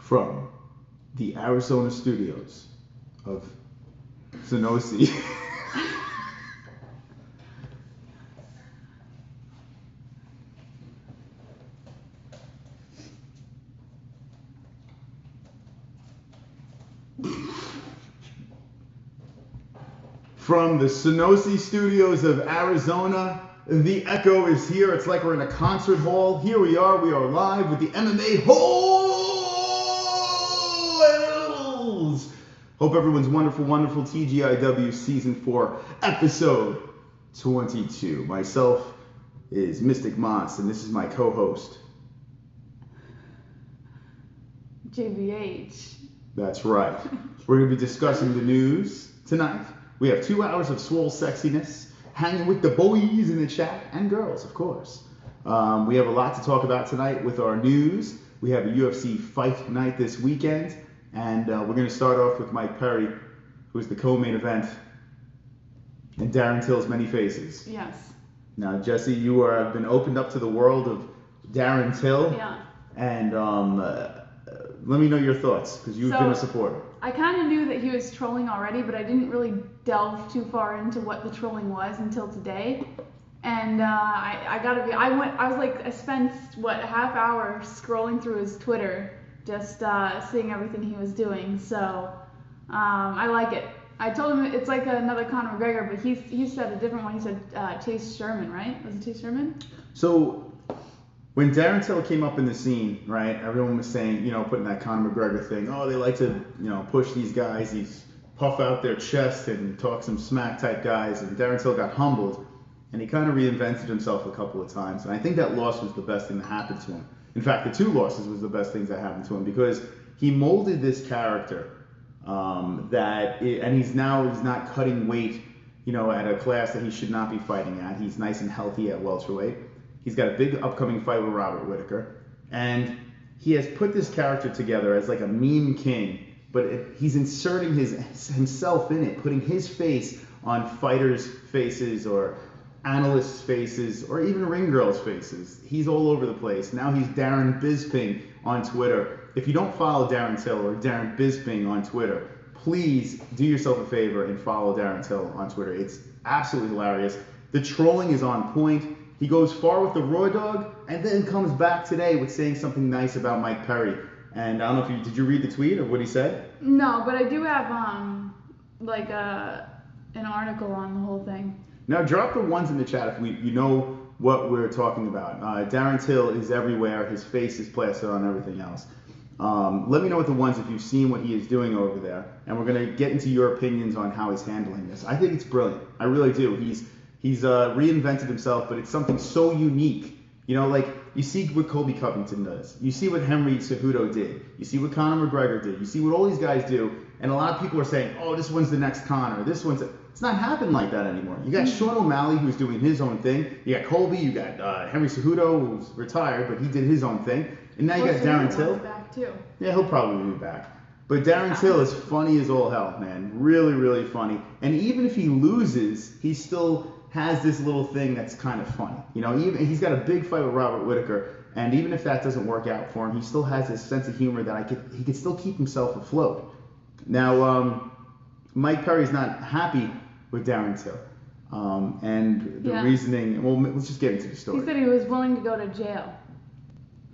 From the Arizona studios of Sonosi. From the Sonosi studios of Arizona, the echo is here. It's like we're in a concert hall. Here we are live with the MMA-Holes! Hope everyone's wonderful, wonderful. TGIW Season 4, Episode 22. Myself is Mystic Moss, and this is my co-host. JVH. That's right. We're going to be discussing the news tonight. We have 2 hours of swole sexiness, hanging with the boys in the chat, and girls, of course. We have a lot to talk about tonight with our news. We have a UFC Fight night this weekend, and we're going to start off with Mike Perry, who is the co-main event, and Darren Till's Many Faces. Yes. Now, Jesse, you have been opened up to the world of Darren Till. Yeah. And let me know your thoughts, because you've been a supporter. I kind of knew that he was trolling already, but I didn't really delve too far into what the trolling was until today. And I spent a half hour scrolling through his Twitter, just seeing everything he was doing. So I like it. I told him it's like another Conor McGregor, but he said a different one. He said Chase Sherman, right? Was it Chase Sherman? So when Darren Till came up in the scene, right, everyone was saying, putting that Conor McGregor thing, oh, they like to, push these guys, these puff out their chest and talk some smack type guys, and Darren Till got humbled, and he kind of reinvented himself a couple of times, and I think that loss was the best thing that happened to him. In fact, the 2 losses was the best things that happened to him, because he molded this character, and he's not cutting weight, at a class that he should not be fighting at. He's nice and healthy at welterweight. He's got a big upcoming fight with Robert Whittaker, and he has put this character together as like a meme king, but he's inserting himself in it, putting his face on fighters' faces or analysts' faces or even ring girls' faces. He's all over the place. Now he's Darren Bisping on Twitter. If you don't follow Darren Till or Darren Bisping on Twitter, please do yourself a favor and follow Darren Till on Twitter. It's absolutely hilarious. The trolling is on point. He goes far with the Raw Dog, and then comes back today with saying something nice about Mike Perry. And I don't know if did you read the tweet of what he said? No, but I do have an article on the whole thing. Now drop the ones in the chat if you know what we're talking about. Darren Till is everywhere. His face is plastered on everything else. Let me know what the ones if you've seen what he is doing over there, and we're gonna get into your opinions on how he's handling this. I think it's brilliant. I really do. He's reinvented himself, but it's something so unique. Like you see what Colby Covington does. You see what Henry Cejudo did. You see what Conor McGregor did. You see what all these guys do. And a lot of people are saying, oh, this one's the next Conor. This one's... It's not happening like that anymore. You got Sean O'Malley, who's doing his own thing. You got Colby. You got Henry Cejudo, who's retired, but he did his own thing. And now you got Darren Till. Back too. Yeah, he'll probably be back. But Darren Till is funny as all hell, man. Really, really funny. And even if he loses, he still has this little thing that's kind of funny. Even he's got a big fight with Robert Whittaker, and even if that doesn't work out for him, he still has this sense of humor that he could still keep himself afloat. Now, Mike Perry's not happy with Darren Till, and the reasoning. Well, let's just get into the story. He said he was willing to go to jail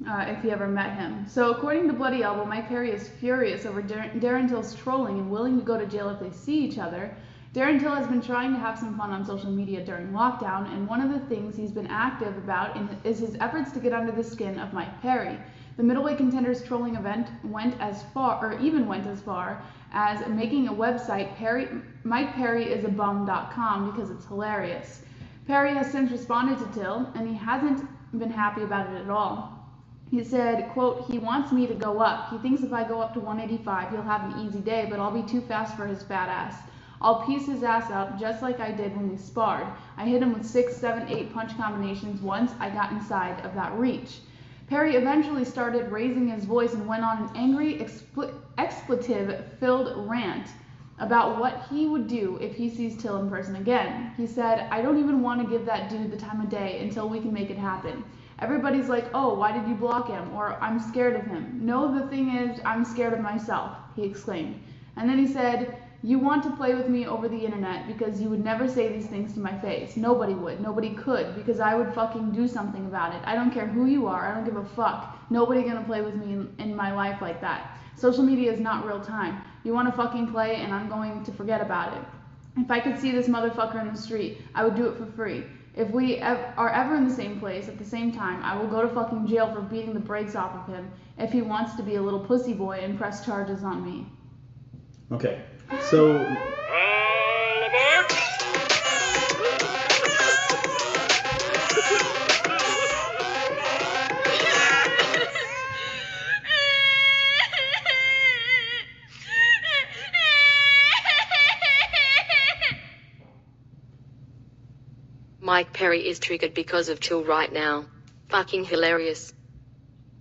if he ever met him. So according to Bloody Elbow, Mike Perry is furious over Darren Till's trolling and willing to go to jail if they see each other. Darren Till has been trying to have some fun on social media during lockdown, and one of the things he's been active about is his efforts to get under the skin of Mike Perry. The middleweight contenders trolling event went as far as making a website, MikePerryIsABum.com, because it's hilarious. Perry has since responded to Till, and he hasn't been happy about it at all. He said, quote, he wants me to go up. He thinks if I go up to 185, he'll have an easy day, but I'll be too fast for his fat ass. I'll piece his ass up just like I did when we sparred. I hit him with 6, 7, 8 punch combinations once I got inside of that reach. Perry eventually started raising his voice and went on an angry, expletive-filled rant about what he would do if he sees Till in person again. He said, I don't even want to give that dude the time of day until we can make it happen. Everybody's like, oh, why did you block him? Or I'm scared of him. No, the thing is, I'm scared of myself, he exclaimed. And then he said, you want to play with me over the internet because you would never say these things to my face. Nobody would. Nobody could, because I would fucking do something about it. I don't care who you are. I don't give a fuck. Nobody gonna play with me in my life like that. Social media is not real time. You want to fucking play and I'm going to forget about it. If I could see this motherfucker in the street, I would do it for free. If we are ever in the same place at the same time, I will go to fucking jail for beating the brakes off of him if he wants to be a little pussy boy and press charges on me. Okay, so... Mike Perry is triggered because of Till right now. Fucking hilarious.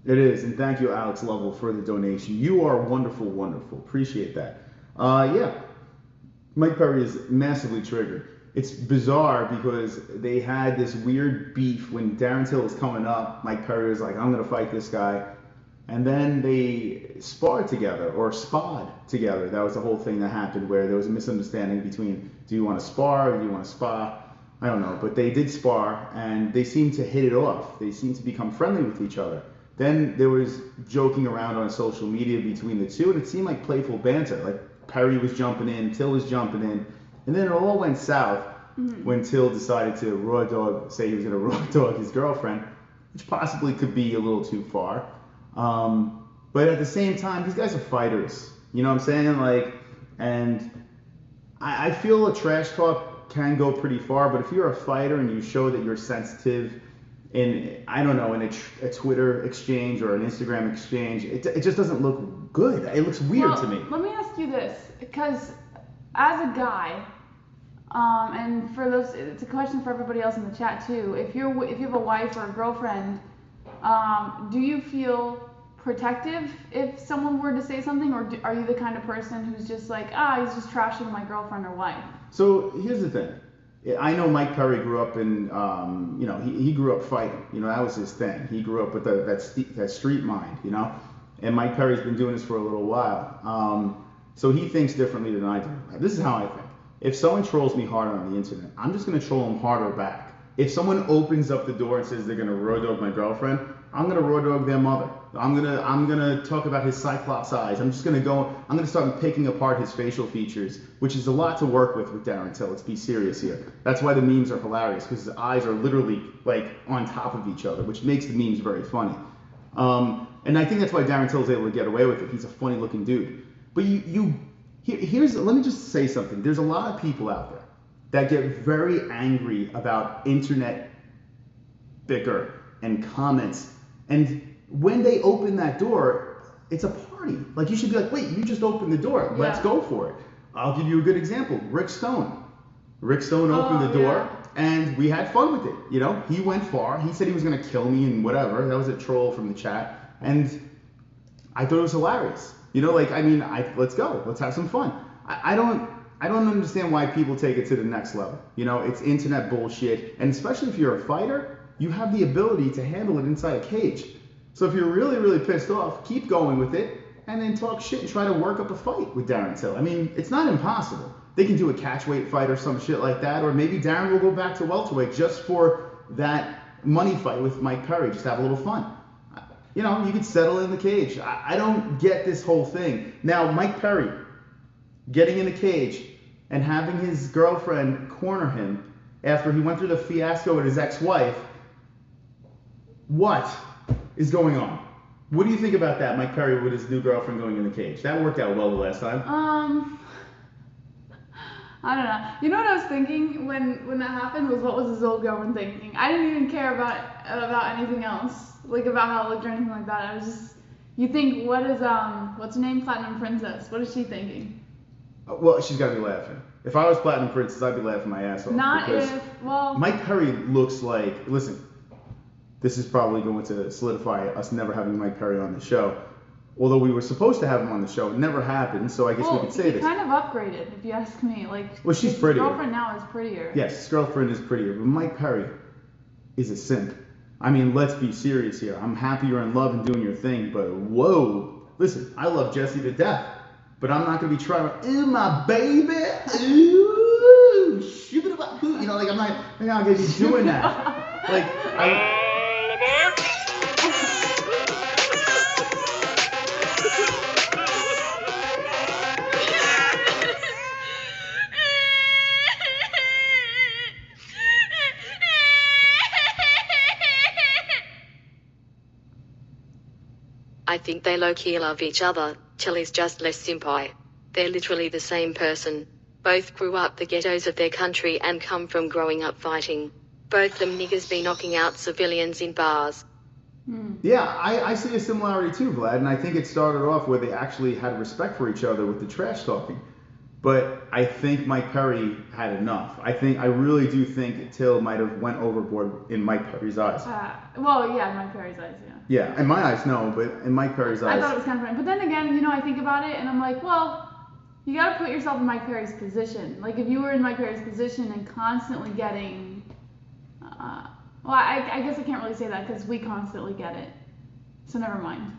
It is, and thank you, Alex Lovell, for the donation. You are wonderful, wonderful. Appreciate that. Yeah, Mike Perry is massively triggered. It's bizarre because they had this weird beef when Darren Till was coming up. Mike Perry was like, I'm going to fight this guy. And then they sparred together, or spa'd together. That was the whole thing that happened, where there was a misunderstanding between, do you want to spar or do you want to spa? I don't know, but they did spar, and they seemed to hit it off. They seemed to become friendly with each other. Then there was joking around on social media between the two, and it seemed like playful banter. Like Perry was jumping in, Till was jumping in, and then it all went south when Till decided to say he was going to raw dog his girlfriend, which possibly could be a little too far. But at the same time, these guys are fighters. You know what I'm saying? Like, and I feel a trash talk can go pretty far, but if you're a fighter and you show that you're sensitive in, I don't know, in a Twitter exchange or an Instagram exchange, it just doesn't look good. It looks weird to me. Let me ask you this, because as a guy, and for those, it's a question for everybody else in the chat too. If you have a wife or a girlfriend, do you feel protective if someone were to say something, or are you the kind of person who's just like, he's just trashing my girlfriend or wife? So here's the thing. I know Mike Perry grew up in, you know, he grew up fighting. You know, that was his thing. He grew up with that street mind, you know. And Mike Perry's been doing this for a little while. So he thinks differently than I do. This is how I think. If someone trolls me hard on the internet, I'm just going to troll them harder back. If someone opens up the door and says they're going to raw dog my girlfriend, I'm going to raw dog their mother. I'm gonna talk about his cyclops eyes. I'm gonna start picking apart his facial features, which is a lot to work with Darren Till. Let's be serious here. That's why the memes are hilarious, because his eyes are literally like on top of each other, which makes the memes very funny. And I think that's why Darren Till is able to get away with it. He's a funny looking dude. But let me just say something. There's a lot of people out there that get very angry about internet bicker and comments, and when they open that door, it's a party. Like, you should be like, wait, you just opened the door. Let's go for it. I'll give you a good example. Rick Stone. Rick Stone opened the door, and we had fun with it. You know, he went far. He said he was going to kill me and whatever. That was a troll from the chat. And I thought it was hilarious. You know, like, I mean, let's go. Let's have some fun. I don't understand why people take it to the next level. You know, it's internet bullshit. And especially if you're a fighter, you have the ability to handle it inside a cage. So if you're really, really pissed off, keep going with it, and then talk shit and try to work up a fight with Darren Till. I mean, it's not impossible. They can do a catchweight fight or some shit like that, or maybe Darren will go back to welterweight just for that money fight with Mike Perry, just have a little fun. You know, you could settle in the cage. I don't get this whole thing. Now, Mike Perry getting in the cage and having his girlfriend corner him after he went through the fiasco with his ex-wife, what is going on? What do you think about that, Mike Perry with his new girlfriend going in the cage? That worked out well the last time. I don't know. You know what I was thinking when that happened was, what was his old girlfriend thinking? I didn't even care about anything else, like about how it looked or anything like that. I was just, you think, what's her name, Platinum Princess? What is she thinking? Well, she's got to be laughing. If I was Platinum Princess, I'd be laughing my ass off. Mike Perry looks like, listen, this is probably going to solidify us never having Mike Perry on the show. Although we were supposed to have him on the show, it never happened, so I guess we could say this. He kind of upgraded, if you ask me. Well, she's prettier. His girlfriend now is prettier. Yes, his girlfriend is prettier, but Mike Perry is a simp. I mean, let's be serious here. I'm happy you're in love and doing your thing, but whoa. Listen, I love Jessie to death, but I'm not going to be trying to, ooh, my baby, ooh, shoot it up, you know, like I'm not going to be doing that. Like, I think they low-key love each other. Till is just less simpai. They're literally the same person. Both grew up the ghettos of their country and come from growing up fighting. Both them niggas be knocking out civilians in bars. Yeah, I see a similarity too, Vlad, and I think it started off where they actually had respect for each other with the trash talking. But I think Mike Perry had enough. I really do think Till might have went overboard in Mike Perry's eyes. Well, yeah, in Mike Perry's eyes, yeah. Yeah, in my eyes, no, but in Mike Perry's eyes. I thought it was kind of funny. But then again, you know, I think about it and I'm like, well, you got to put yourself in Mike Perry's position. Like, if you were in Mike Perry's position and constantly getting, well, I guess I can't really say that because we constantly get it. So never mind.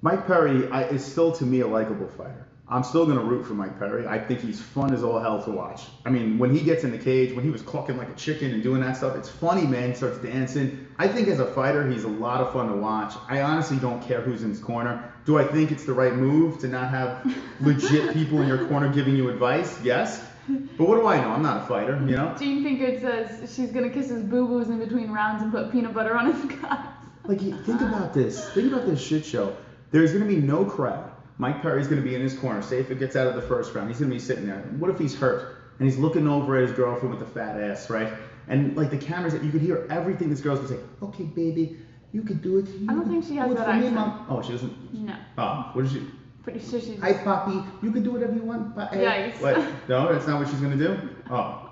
Mike Perry is still, to me, a likable fighter. I'm still going to root for Mike Perry. I think he's fun as all hell to watch. I mean, when he gets in the cage, when he was clucking like a chicken and doing that stuff, it's funny, man. He starts dancing. I think as a fighter, he's a lot of fun to watch. I honestly don't care who's in his corner. Do I think it's the right move to not have legit people in your corner giving you advice? Yes. But what do I know? I'm not a fighter, you know? Gene Pinkard says she's going to kiss his boo-boos in between rounds and put peanut butter on his guts. Like, think about this. Think about this shit show. There's going to be no crowd. Mike Perry's going to be in his corner. Say if it gets out of the first round, he's going to be sitting there. What if he's hurt? And he's looking over at his girlfriend with the fat ass, right? And like the cameras, you could hear everything this girl's going to say. Okay, baby, you could do it. I don't think she has that accent. Oh, she doesn't? No. Oh, what is she? Pretty sure she's... Hi, Poppy. You can do whatever you want. Yikes. What? No, that's not what she's going to do? Oh.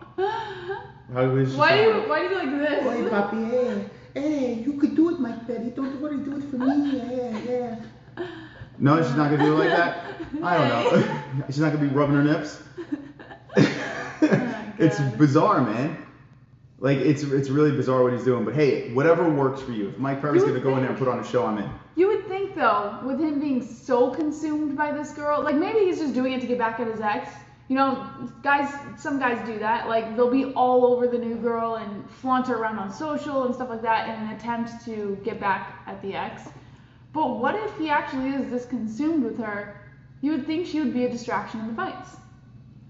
How is she why do you like this? Hey, Poppy, hey, you could do it, Mike Perry. Don't worry, do it for me. Yeah. No, she's not going to do it like that? I don't know. She's not going to be rubbing her nips? It's bizarre, man. Like, it's really bizarre what he's doing. But hey, whatever works for you. If Mike Perry's going to go in there and put on a show, I'm in. You would think, though, with him being so consumed by this girl, like maybe he's just doing it to get back at his ex. You know, some guys do that. Like, they'll be all over the new girl and flaunt her around on social and stuff like that in an attempt to get back at the ex. But what if he actually is this consumed with her? You would think she would be a distraction in the fights.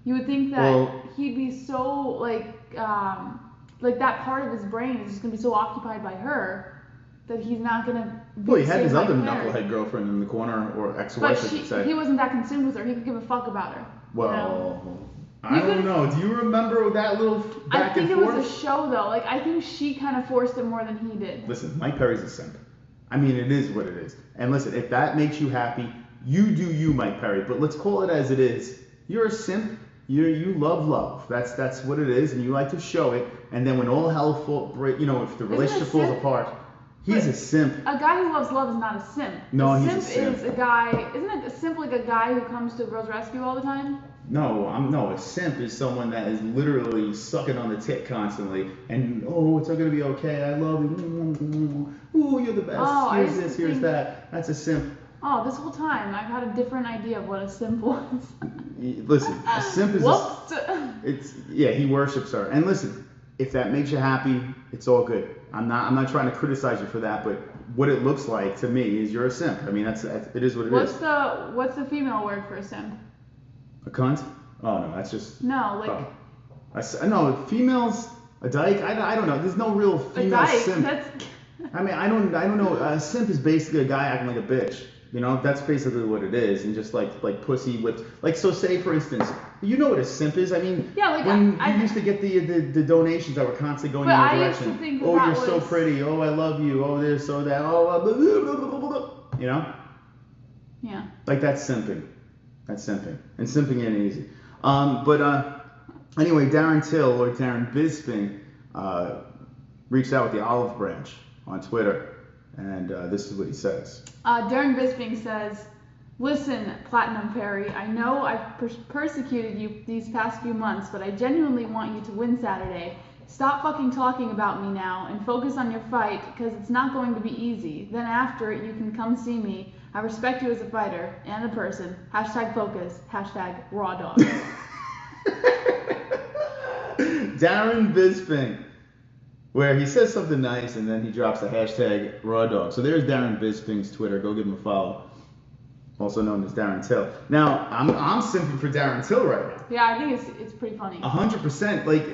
You would think that he'd be so, like that part of his brain is just going to be so occupied by her that he's not going to be Well, he had his other knucklehead girlfriend in the corner, or ex-wife, I should say. He wasn't that consumed with her. He could give a fuck about her. Well, you know? I don't know. Do you remember that little back and forth? I think it was a show, though. Like, I think she kind of forced it more than he did. Listen, Mike Perry's a simp. I mean, it is what it is. And listen, if that makes you happy, you do you, Mike Perry. But let's call it as it is. You're a simp. You love. That's what it is, and you like to show it. And then when all hell if the relationship falls apart, he's a simp. A guy who loves love is not a simp. No, he's a simp. Is a guy. Isn't it a simp like a guy who comes to a girl's rescue all the time? No, a simp is someone that is literally sucking on the tit constantly, and it's all gonna be okay. I love you. Ooh, you're the best. Here's this, here's that. That's a simp. Oh, this whole time I've had a different idea of what a simp was. Listen, a simp is he worships her. And listen, if that makes you happy, it's all good. I'm not trying to criticize you for that, but what it looks like to me is you're a simp. I mean, it is what it is. What's the female word for a simp? A cunt? Oh no, that's just no, like no, females, a dyke. I don't know. There's no real female simp. I mean, I don't know. A simp is basically a guy acting like a bitch. You know, that's basically what it is, and just like pussy whipped. Like, so say for instance, you know what a simp is. I mean, when you used to get the donations that were constantly going in your direction. Used to think you're so pretty. Oh, I love you. Oh, this, so that. Oh, blah, blah, blah, blah. You know. Yeah. Like that's simping. That's simping, and simping ain't easy. But anyway, Darren Till or Darren Bisping reached out with the olive branch on Twitter. And this is what he says. Darren Bisping says, "Listen, Platinum Perry, I know I've persecuted you these past few months, but I genuinely want you to win Saturday. stop fucking talking about me now and focus on your fight because it's not going to be easy. Then after, you can come see me. I respect you as a fighter and a person. Hashtag focus. Hashtag raw dog. Darren Bisping, where he says something nice and then he drops the hashtag raw dog. So there's Darren Bisping's Twitter. Go give him a follow. Also known as Darren Till. Now, I'm simping for Darren Till right now. Yeah, I think it's pretty funny. 100%. Like,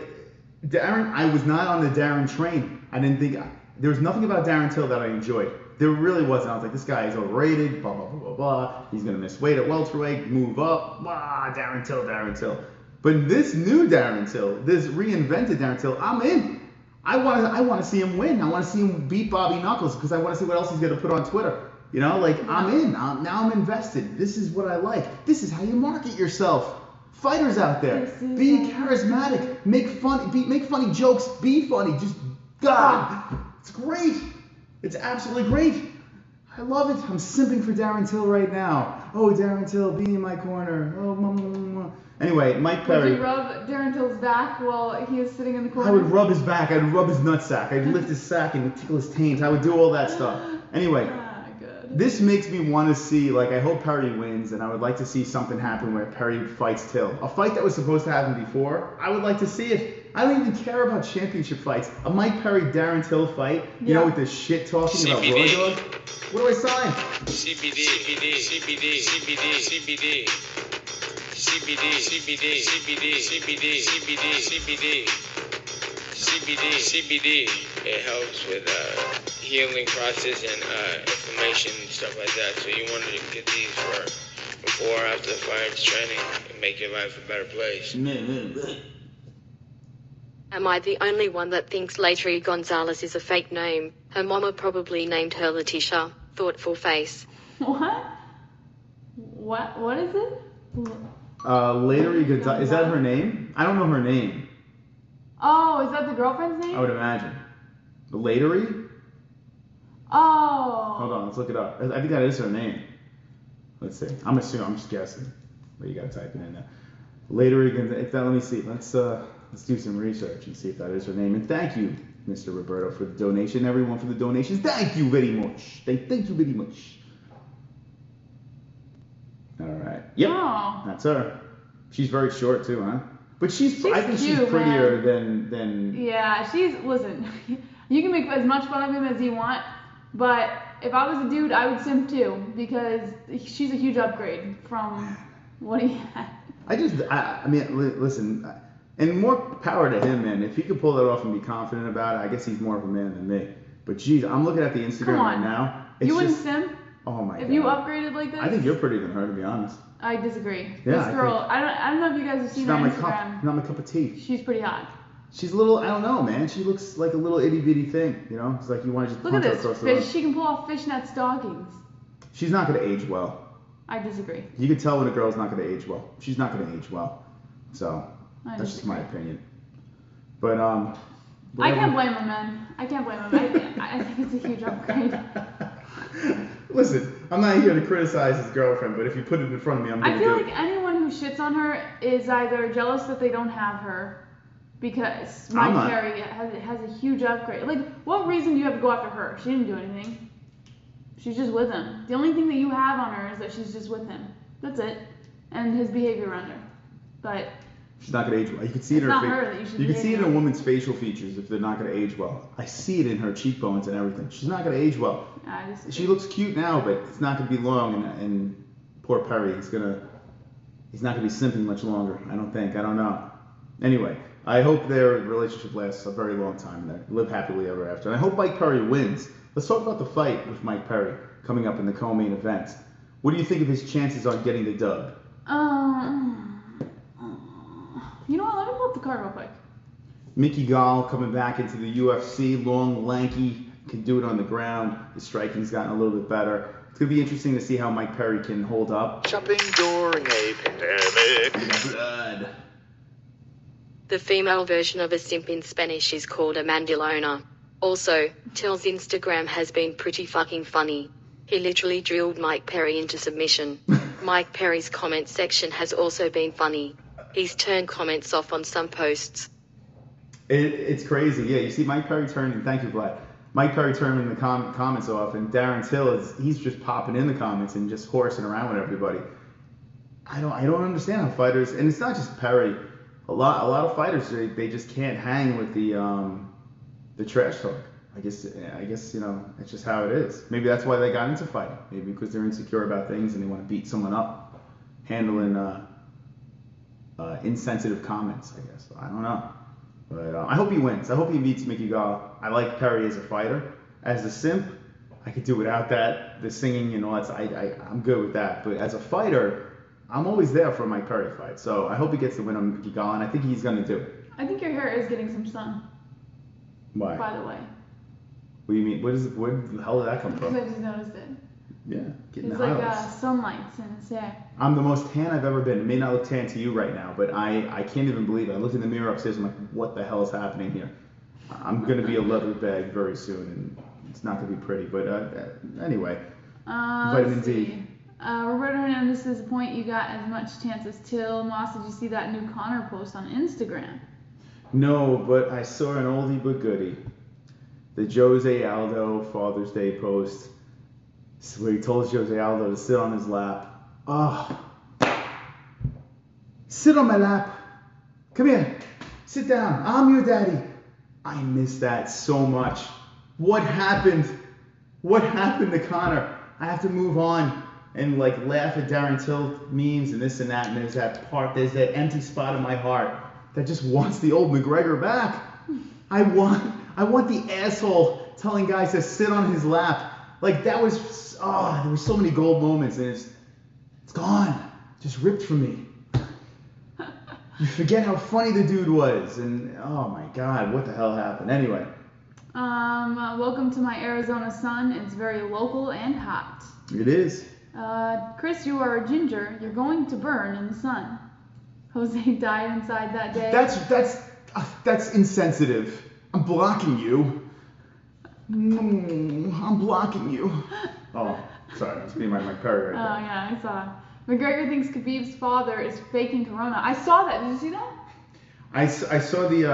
Darren, I was not on the Darren train. I didn't think, there was nothing about Darren Till that I enjoyed. There really wasn't. I was like, this guy is overrated, blah, blah, blah, blah, blah. He's going to miss weight at welterweight, move up, blah, Darren Till, Darren Till. But this new Darren Till, this reinvented Darren Till, I'm in. I want to see him win. I want to see him beat Bobby Knuckles because I want to see what else he's going to put on Twitter. You know, like, I'm in. Now I'm invested. This is what I like. This is how you market yourself. Fighters out there, be charismatic, make funny jokes, be funny. Just, God, it's great. It's absolutely great. I love it. I'm simping for Darren Till right now. Oh, Darren Till, be in my corner. Oh, Anyway, Mike Perry. Would you rub Darren Till's back while he is sitting in the corner? I would rub his back. I'd rub his nutsack. I'd lift his sack and tickle his taint. I would do all that stuff. Anyway, this makes me want to see, like, I hope Perry wins, and I would like to see something happen where Perry fights Till. A fight that was supposed to happen before, I would like to see it. I don't even care about championship fights. A Mike Perry, Darren Till fight, you know, with this shit talking about raw dog. What do I sign? CBD, CBD, CBD, CBD, CBD. CBD, CBD, CBD, CBD, CBD, CBD, CBD, CBD. It helps with healing process and inflammation and stuff like that. So you want to get these for before or after the fight training and make your life a better place. Am I the only one that thinks Latery Gonzalez is a fake name? Her mama probably named her Letitia. Thoughtful face. What? What is it? Latery Gonzalez. Is that her name? I don't know her name. Oh, is that the girlfriend's name? I would imagine. Latery? Oh. Hold on, let's look it up. I think that is her name. Let's see. I'm just guessing. But you gotta type it in there. Latery Gonzalez. Let me see. Let's do some research and see if that is her name. And thank you, Mr. Roberto, for the donation. Everyone for the donations. Thank you very much. Thank you very much. All right. Yep. Oh. That's her. She's very short too, huh? But I think cute, she's prettier than. Yeah, listen. You can make as much fun of him as you want, but if I was a dude, I would simp too because she's a huge upgrade from what he had. I mean, listen, and more power to him, man. If he could pull that off and be confident about it, I guess he's more of a man than me. But geez, I'm looking at the Instagram right now. You wouldn't simp? Oh my God. If you upgraded like this? I think you're prettier than her, to be honest. I disagree. Yeah, this girl, I don't know if you guys have seen her Instagram. Not my cup of tea. She's pretty hot. She's a little, I don't know, man. She looks like a little itty bitty thing, you know? It's like you want to just look punch at her this across the fish. road. She can pull off fishnet stockings. She's not going to age well. I disagree. You can tell when a girl's not going to age well. She's not going to age well. So, that's just my opinion. But, I can't blame him, man. I can't blame him. I think it's a huge upgrade. Listen, I'm not here to criticize his girlfriend, but if you put it in front of me, I'm going to do it. I feel like anyone who shits on her is either jealous that they don't have her, because Mike Perry has a huge upgrade. Like, what reason do you have to go after her? She didn't do anything. She's just with him. The only thing that you have on her is that she's just with him. That's it. And his behavior around her. But she's not going to age well. You can see it in her you can see it in a woman's facial features if they're not going to age well. I see it in her cheekbones and everything. She's not going to age well. She looks cute now, but it's not going to be long. And poor Perry, he's not going to be simping much longer. I don't think. I don't know. Anyway, I hope their relationship lasts a very long time. They live happily ever after. And I hope Mike Perry wins. Let's talk about the fight with Mike Perry coming up in the co-main event. What do you think of his chances on getting the dub? You know what? Let me pull up the card real quick. Mickey Gall coming back into the UFC, long, lanky, can do it on the ground. His striking's gotten a little bit better. It's going to be interesting to see how Mike Perry can hold up. Shopping during a pandemic. Blood. The female version of a simp in Spanish is called a mandilona. Also, Till's Instagram has been pretty fucking funny. He literally drilled Mike Perry into submission. Mike Perry's comment section has also been funny. He's turned comments off on some posts. It's crazy. Yeah, you see Mike Perry turning. Thank you, Vlad. Mike Perry turning the comments off, and Darren Till he's just popping in the comments and just horsing around with everybody. I don't understand how fighters, and it's not just Perry. A lot of fighters they just can't hang with the trash talk. I guess it's just how it is. Maybe that's why they got into fighting. Maybe because they're insecure about things and they want to beat someone up, handling insensitive comments. I guess I don't know. But I hope he wins. I hope he beats Mickey Gall. I like Perry as a fighter. As a simp, I could do without that. The singing and all that. I'm good with that. But as a fighter, I'm always there for a Mike Perry fight. So I hope he gets the win on Mickey Gall, and I think he's going to do it. I think your hair is getting some sun. Why? By the way. What do you mean? Where the hell did that come from? Because I just noticed it. Yeah, getting it's the like highlights. sunlight in his hair. I'm the most tan I've ever been. It may not look tan to you right now, but I can't even believe it. I looked in the mirror upstairs and I'm like, what the hell is happening here? I'm going to be a leather bag very soon, and it's not going to be pretty. But anyway, vitamin D. Roberto Hernandez says, point you got as much chance as Till. Moss, did you see that new Conor post on Instagram? No, but I saw an oldie but goodie. The Jose Aldo Father's Day post where he told Jose Aldo to sit on his lap. Oh, sit on my lap. Come here. Sit down. I'm your daddy. I miss that so much. What happened? What happened to Conor? I have to move on and like laugh at Darren Till memes and this and that, and there's that empty spot in my heart that just wants the old McGregor back. I want the asshole telling guys to sit on his lap. Like there was so many gold moments, and it's gone, just ripped from me. You forget how funny the dude was, and oh my God, what the hell happened? Anyway. Welcome to my Arizona sun. It's very local and hot. It is. Chris, you are a ginger. You're going to burn in the sun. Jose died inside that day. That's insensitive. I'm blocking you. I'm blocking you. Oh, sorry, that's being my Perry right there. Oh yeah, I saw. McGregor thinks Khabib's father is faking corona. I saw that. Did you see that? I saw the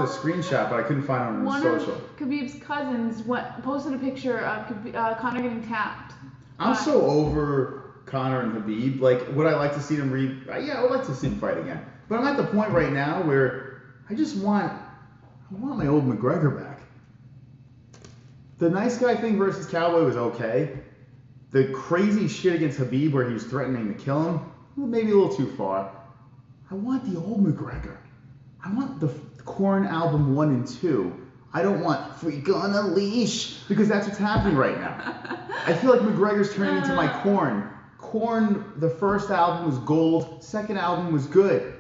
screenshot, but I couldn't find it on social. One of Khabib's cousins posted a picture of Conor getting tapped. I'm so over Conor and Khabib. Like, would I like to see them yeah, I would like to see them fight again. But I'm at the point right now where I want my old McGregor back. The nice guy thing versus Cowboy was okay. The crazy shit against Khabib where he was threatening to kill him, maybe a little too far. I want the old McGregor. I want the Korn album 1 and 2. I don't want Freak on a Leash, because that's what's happening right now. I feel like McGregor's turning into my Korn. Korn, the first album was gold, second album was good.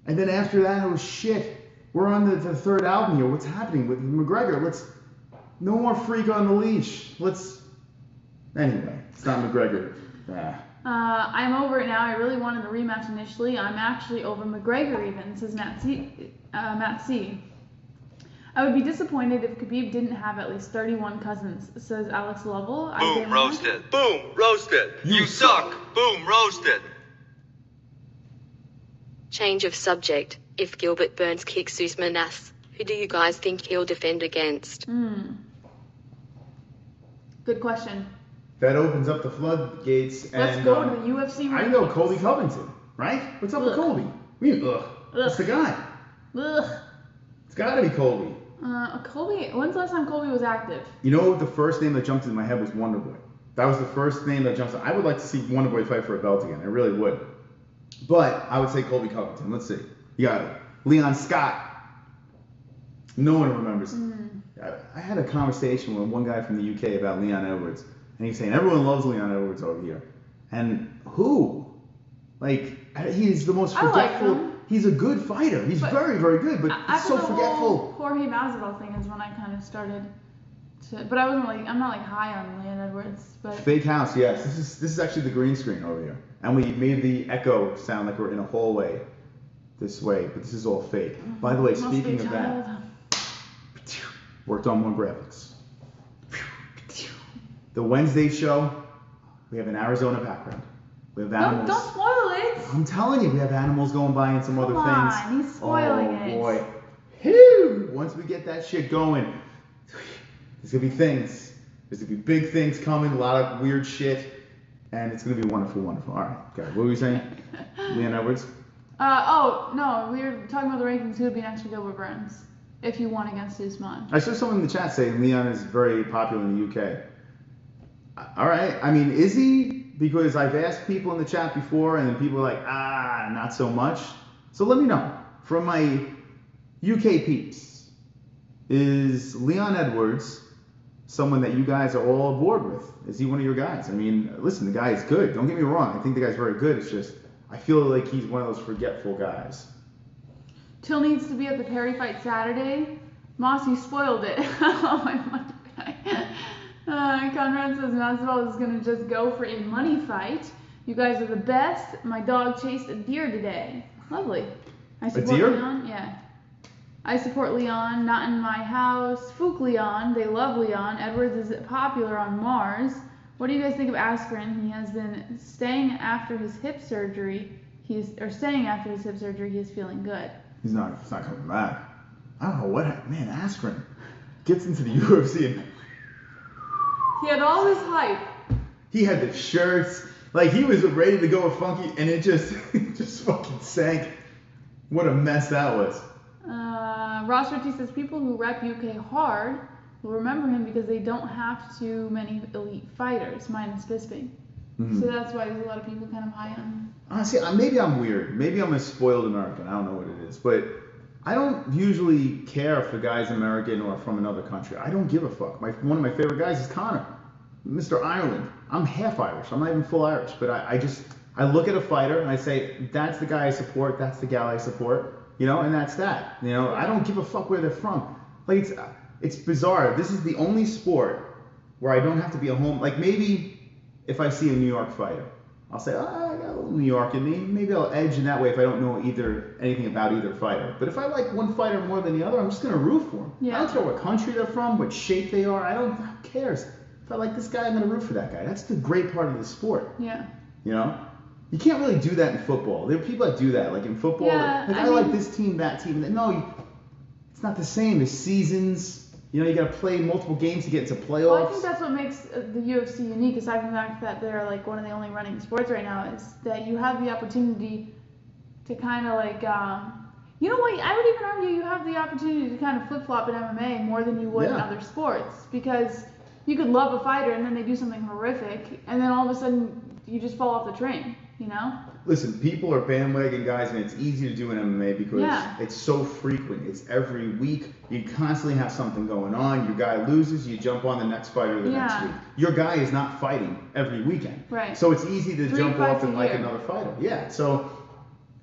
And then after that it was shit. We're on the third album here. What's happening with McGregor? No more Freak on the Leash. Anyway, it's not McGregor. I'm over it now. I really wanted the rematch initially. I'm actually over McGregor even, says Matt C. I would be disappointed if Khabib didn't have at least 31 cousins, says Alex Lovell. Boom, roasted. Boom, roasted. You suck. Boom, roasted. Change of subject. If Gilbert Burns kicks Usman ass, who do you guys think he'll defend against? Good question. That opens up the floodgates. Let's go to the UFC rankings. I know Colby Covington, right? What's up with Colby? That's the guy. Ugh. It's gotta be Colby. Colby, when's the last time Colby was active? You know, the first name that jumped into my head was Wonderboy. That was the first name that jumped. I would like to see Wonderboy fight for a belt again. I really would. But I would say Colby Covington. Let's see. You got it. Leon Scott. No one remembers. I had a conversation with one guy from the UK about Leon Edwards. And he's saying, everyone loves Leon Edwards over here. And who? Like, he's the most forgetful. Like he's a good fighter. He's very, very good, but he's so forgetful. Jorge Masvidal thing is when I kind of started to, but I'm not like high on Leon Edwards. But Fake house, yes. This is actually the green screen over here. And we made the echo sound like we're in a hallway this way, but this is all fake. By the way, speaking of that, worked on more graphics. The Wednesday show, we have an Arizona background. We have animals. Don't spoil it. I'm telling you, we have animals going by and some other things. Come on, he's spoiling it. Oh boy. Whew, once we get that shit going, there's going to be things. There's going to be big things coming, a lot of weird shit, and it's going to be wonderful, wonderful. All right, okay. What were you saying? Leon Edwards? No, we were talking about the rankings. Who would be next for Gilbert Burns if he won against Usman? I saw someone in the chat saying Leon is very popular in the UK. All right, I mean, is he? Because I've asked people in the chat before, and then people are like, not so much. So let me know. From my UK peeps, is Leon Edwards someone that you guys are all aboard with? Is he one of your guys? I mean, listen, the guy is good. Don't get me wrong. I think the guy's very good. It's just, I feel like he's one of those forgetful guys. Till needs to be at the Perry fight Saturday. Moss, you spoiled it. Oh, my money guy. Conrad says Masvidal is going to just go for a money fight. You guys are the best. My dog chased a deer today. Lovely. I support deer? Leon. Yeah. I support Leon. Not in my house. Fook Leon. They love Leon. Edwards is popular on Mars. What do you guys think of Askren? He has been staying after his hip surgery. He is feeling good. He's not coming back. I don't know what happened. Man, Askren gets into the UFC and he had all this hype. He had the shirts. Like, he was ready to go with Funky, and it just fucking sank. What a mess that was. Ross Ritchie says people who rep UK hard will remember him because they don't have too many elite fighters, minus Bisping. So that's why there's a lot of people kind of high on. Honestly, maybe I'm weird. Maybe I'm a spoiled American. I don't know what it is. But I don't usually care if the guy's American or from another country. I don't give a fuck. One of my favorite guys is Conor, Mr. Ireland. I'm half Irish. I'm not even full Irish. But I look at a fighter and I say, that's the guy I support. That's the gal I support. You know, and that's that. You know, I don't give a fuck where they're from. Like, it's bizarre. This is the only sport where I don't have to be a home. Like, maybe if I see a New York fighter, I'll say, I got a little New York in me. Maybe I'll edge in that way if I don't know anything about either fighter. But if I like one fighter more than the other, I'm just going to root for him. Yeah. I don't care what country they're from, what shape they are. Who cares? If I like this guy, I'm going to root for that guy. That's the great part of the sport. Yeah. You know? You can't really do that in football. There are people that do that. Like in football, I like this team, that team. No, it's not the same. There's seasons. You know, you got to play multiple games to get into playoffs. Well, I think that's what makes the UFC unique, aside from the fact that they're like one of the only running sports right now, is that you have the opportunity to kind of like, you know what? I would even argue you have the opportunity to kind of flip-flop in MMA more than you would in other sports, because you could love a fighter and then they do something horrific, and then all of a sudden you just fall off the train. You know? Listen, people are bandwagon guys, and it's easy to do in MMA because it's so frequent. It's every week. You constantly have something going on. Your guy loses, you jump on the next fighter the next week. Your guy is not fighting every weekend. Right. So it's easy to jump off and like another fighter. Yeah. So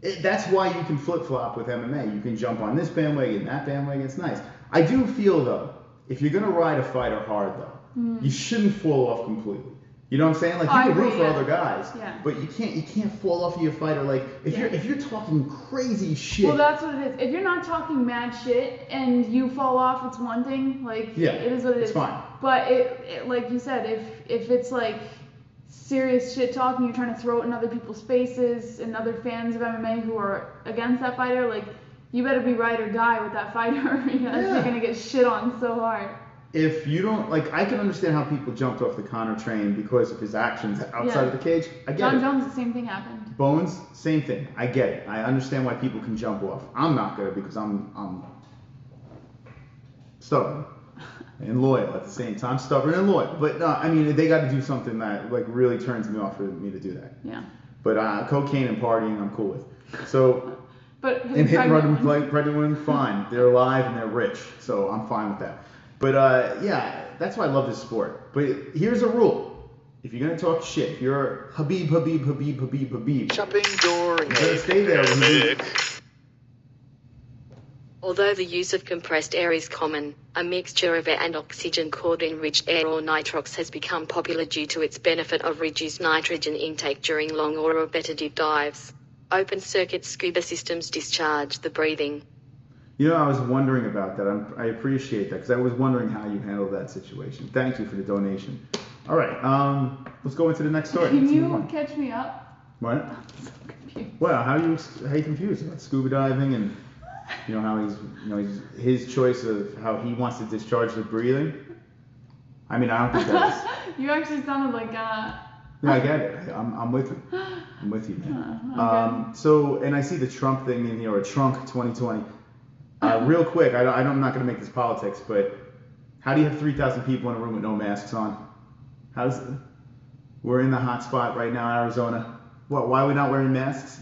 that's why you can flip-flop with MMA. You can jump on this bandwagon, that bandwagon. It's nice. I do feel, though, if you're going to ride a fighter hard, though, you shouldn't fall off completely. You know what I'm saying? Like, you can root for other guys, but you can't fall off of your fighter. Like, if you're talking crazy shit. Well, that's what it is. If you're not talking mad shit and you fall off, it's one thing. Like, it is what it is. It's fine. But it like you said, if it's like serious shit talking, you're trying to throw it in other people's faces and other fans of MMA who are against that fighter, like, you better be ride or die with that fighter because you're gonna get shit on so hard. If you don't, like, I can understand how people jumped off the Conor train because of his actions outside of the cage. I get it. John Jones, the same thing happened. Bones, same thing. I get it. I understand why people can jump off. I'm not gonna because I'm stubborn and loyal at the same time. Stubborn and loyal. But no, I mean, they got to do something that like really turns me off for me to do that. Yeah. But cocaine and partying, I'm cool with. So. But and hit and run pregnant women, fine. They're alive and they're rich, so I'm fine with that. But that's why I love this sport. But here's a rule: if you're gonna talk shit, if you're Habib, Shopping door you gotta stay there. Although the use of compressed air is common, a mixture of air and oxygen called enriched air or nitrox has become popular due to its benefit of reduced nitrogen intake during long or repetitive dives. Open circuit scuba systems discharge the breathing. You know, I was wondering about that. I appreciate that because I was wondering how you handled that situation. Thank you for the donation. All right, let's go into the next story. Can you catch me up? What? I'm so confused. Well, how are you confused about scuba diving and You know how he's his choice of how he wants to discharge the breathing. I mean, I don't think that's. You actually sounded like. No, I get it. I'm with you. I'm with you, man. Okay. So, and I see the Trump thing in here, or Trump 2020. Real quick, I'm not going to make this politics, but how do you have 3,000 people in a room with no masks on? We're in the hot spot right now, Arizona. Why are we not wearing masks?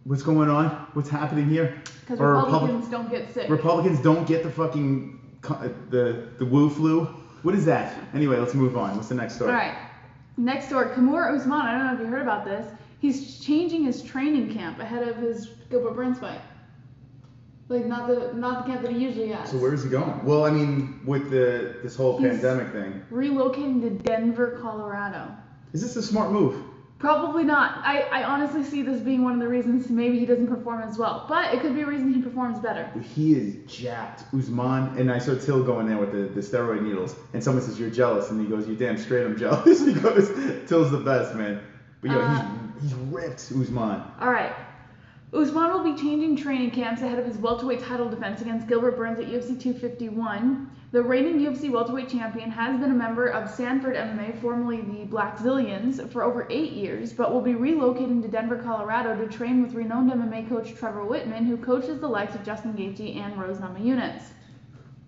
What's going on? What's happening here? Because Republicans don't get sick. Republicans don't get the fucking the Wu flu. What is that? Anyway, let's move on. What's the next story? All right. Next story, Kamaru Usman. I don't know if you heard about this. He's changing his training camp ahead of his Gilbert Burns fight. Like not the camp that he usually has. So where is he going? Well, I mean, with this whole pandemic thing. Relocating to Denver, Colorado. Is this a smart move? Probably not. I honestly see this being one of the reasons maybe he doesn't perform as well. But it could be a reason he performs better. He is jacked. Usman, and I saw Till going there with the steroid needles, and someone says, you're jealous, and he goes, you're damn straight I'm jealous. He goes, Till's the best, man. But he's ripped, Usman. All right. Usman will be changing training camps ahead of his welterweight title defense against Gilbert Burns at UFC 251. The reigning UFC welterweight champion has been a member of Sanford MMA, formerly the Black Zillions, for over 8 years, but will be relocating to Denver, Colorado to train with renowned MMA coach Trevor Whitman, who coaches the likes of Justin Gaethje and Rose Namajunas.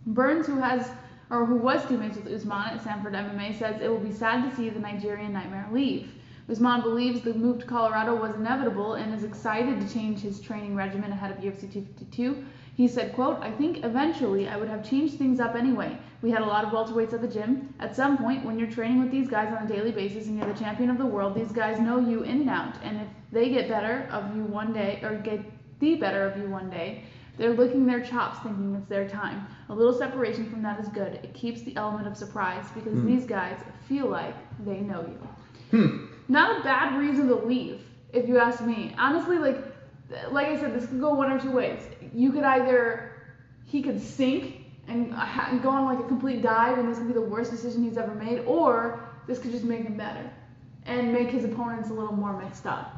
Burns, who was teammates with Usman at Sanford MMA, says it will be sad to see the Nigerian nightmare leave. Usman believes the move to Colorado was inevitable and is excited to change his training regimen ahead of UFC 252. He said, quote, I think eventually I would have changed things up anyway. We had a lot of welterweights at the gym. At some point, when you're training with these guys on a daily basis and you're the champion of the world, these guys know you in and out. And if they get better of you one day, or get the better of you one day, they're licking their chops thinking it's their time. A little separation from that is good. It keeps the element of surprise because these guys feel like they know you. Not a bad reason to leave, if you ask me. Honestly, like I said, this could go one or two ways. You could he could sink and go on like a complete dive, and this could be the worst decision he's ever made, or this could just make him better and make his opponents a little more mixed up.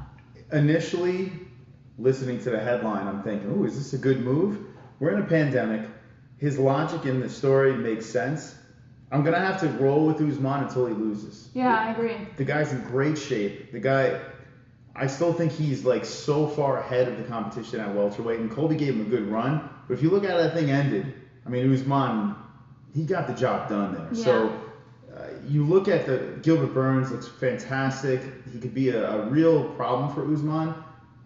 Initially, listening to the headline, I'm thinking, oh, is this a good move? We're in a pandemic. His logic in the story makes sense. I'm going to have to roll with Usman until he loses. Yeah, I agree. The guy's in great shape. I still think he's like so far ahead of the competition at welterweight, and Colby gave him a good run. But if you look at how that thing ended, I mean, Usman, he got the job done there. Yeah. So you look at Gilbert Burns, looks fantastic. He could be a real problem for Usman.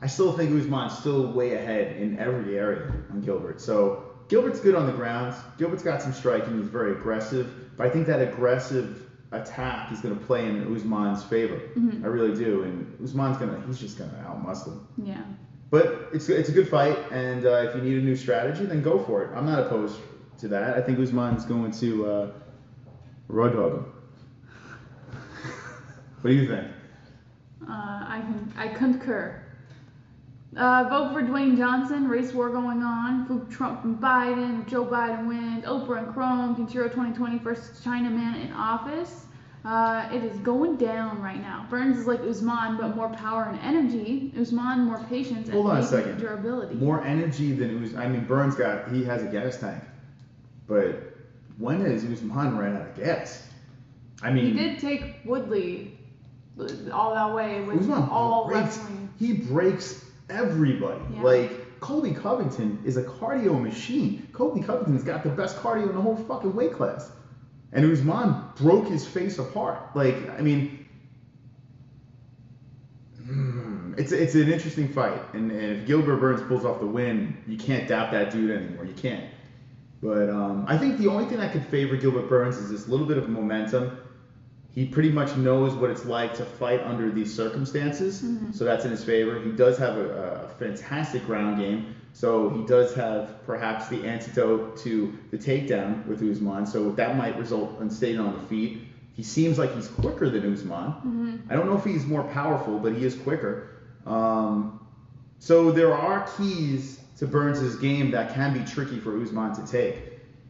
I still think Usman's still way ahead in every area on Gilbert. So Gilbert's good on the ground. Gilbert's got some striking. He's very aggressive. But I think that aggressive attack is going to play in Usman's favor. I really do. And he's just going to outmuscle him. Yeah. But it's a good fight. And if you need a new strategy, then go for it. I'm not opposed to that. I think Usman's going to road dog him. What do you think? I concur. Vote for Dwayne Johnson, race war going on. Trump and Biden, Joe Biden wins. Oprah and Chrome, Kintiro 2020 first Chinaman in office. It is going down right now. Burns is like Usman, but more power and energy. Usman, more patience and Hold on a second. durability. More energy than Usman. I mean, Burns he has a gas tank. But when has Usman ran out of gas? I mean, he did take Woodley all that way with Usman all breaks, wrestling. He breaks everybody. Yeah. Like, Colby Covington is a cardio machine. Colby Covington's got the best cardio in the whole fucking weight class. And Usman broke his face apart. Like, I mean, it's an interesting fight. And if Gilbert Burns pulls off the win, you can't doubt that dude anymore. You can't. But I think the only thing that could favor Gilbert Burns is this little bit of momentum. He pretty much knows what it's like to fight under these circumstances, so that's in his favor. He does have a fantastic ground game, so he does have perhaps the antidote to the takedown with Usman, so that might result in staying on the feet. He seems like he's quicker than Usman. I don't know if he's more powerful, but he is quicker. So there are keys to Burns' game that can be tricky for Usman to take.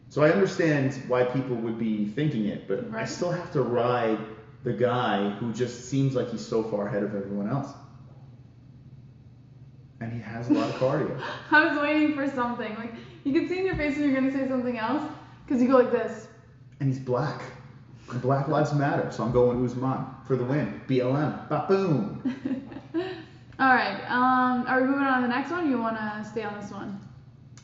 So I understand why people would be thinking it, but I still have to ride the guy who just seems like he's so far ahead of everyone else. And he has a lot of cardio. I was waiting for something. Like, you can see in your face when you're going to say something else, because you go like this. And he's black. And Black Lives Matter. So I'm going Usman for the win. BLM. Ba-boom. All right. Are we moving on to the next one? Or you want to stay on this one?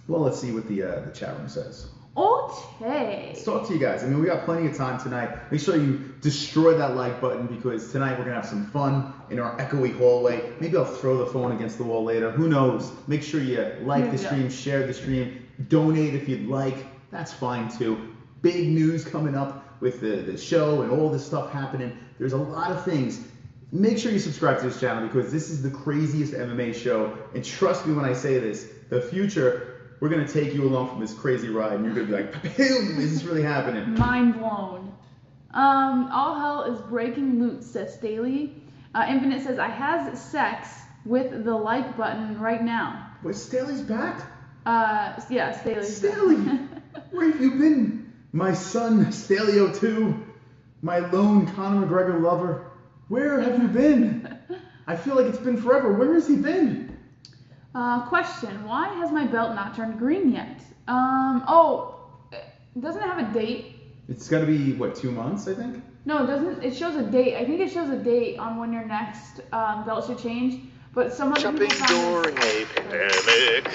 Well, let's see what the chat room says. Okay. Let's talk to you guys. I mean, we got plenty of time tonight. Make sure you destroy that like button because tonight we're going to have some fun in our echoey hallway. Maybe I'll throw the phone against the wall later. Who knows? Make sure you like the stream, share the stream, donate if you'd like. That's fine too. Big news coming up with the show and all this stuff happening. There's a lot of things. Make sure you subscribe to this channel because this is the craziest MMA show. And trust me when I say this, the future... We're going to take you along from this crazy ride, and you're going to be like, is this really happening? Mind blown. All hell is breaking loose, says Staley. Infinite says, I has sex with the like button right now. Wait, Staley's back? Yeah, Staley's Staley, back. where have you been? My son, Staley02, my lone Conor McGregor lover. Where have you been? I feel like it's been forever. Where has he been? Question, why has my belt not turned green yet? Doesn't it have a date? It's got to be, what, 2 months, I think? No, it doesn't. It shows a date. I think it shows a date on when your next belt should change. But some other Jumping people found during a pandemic.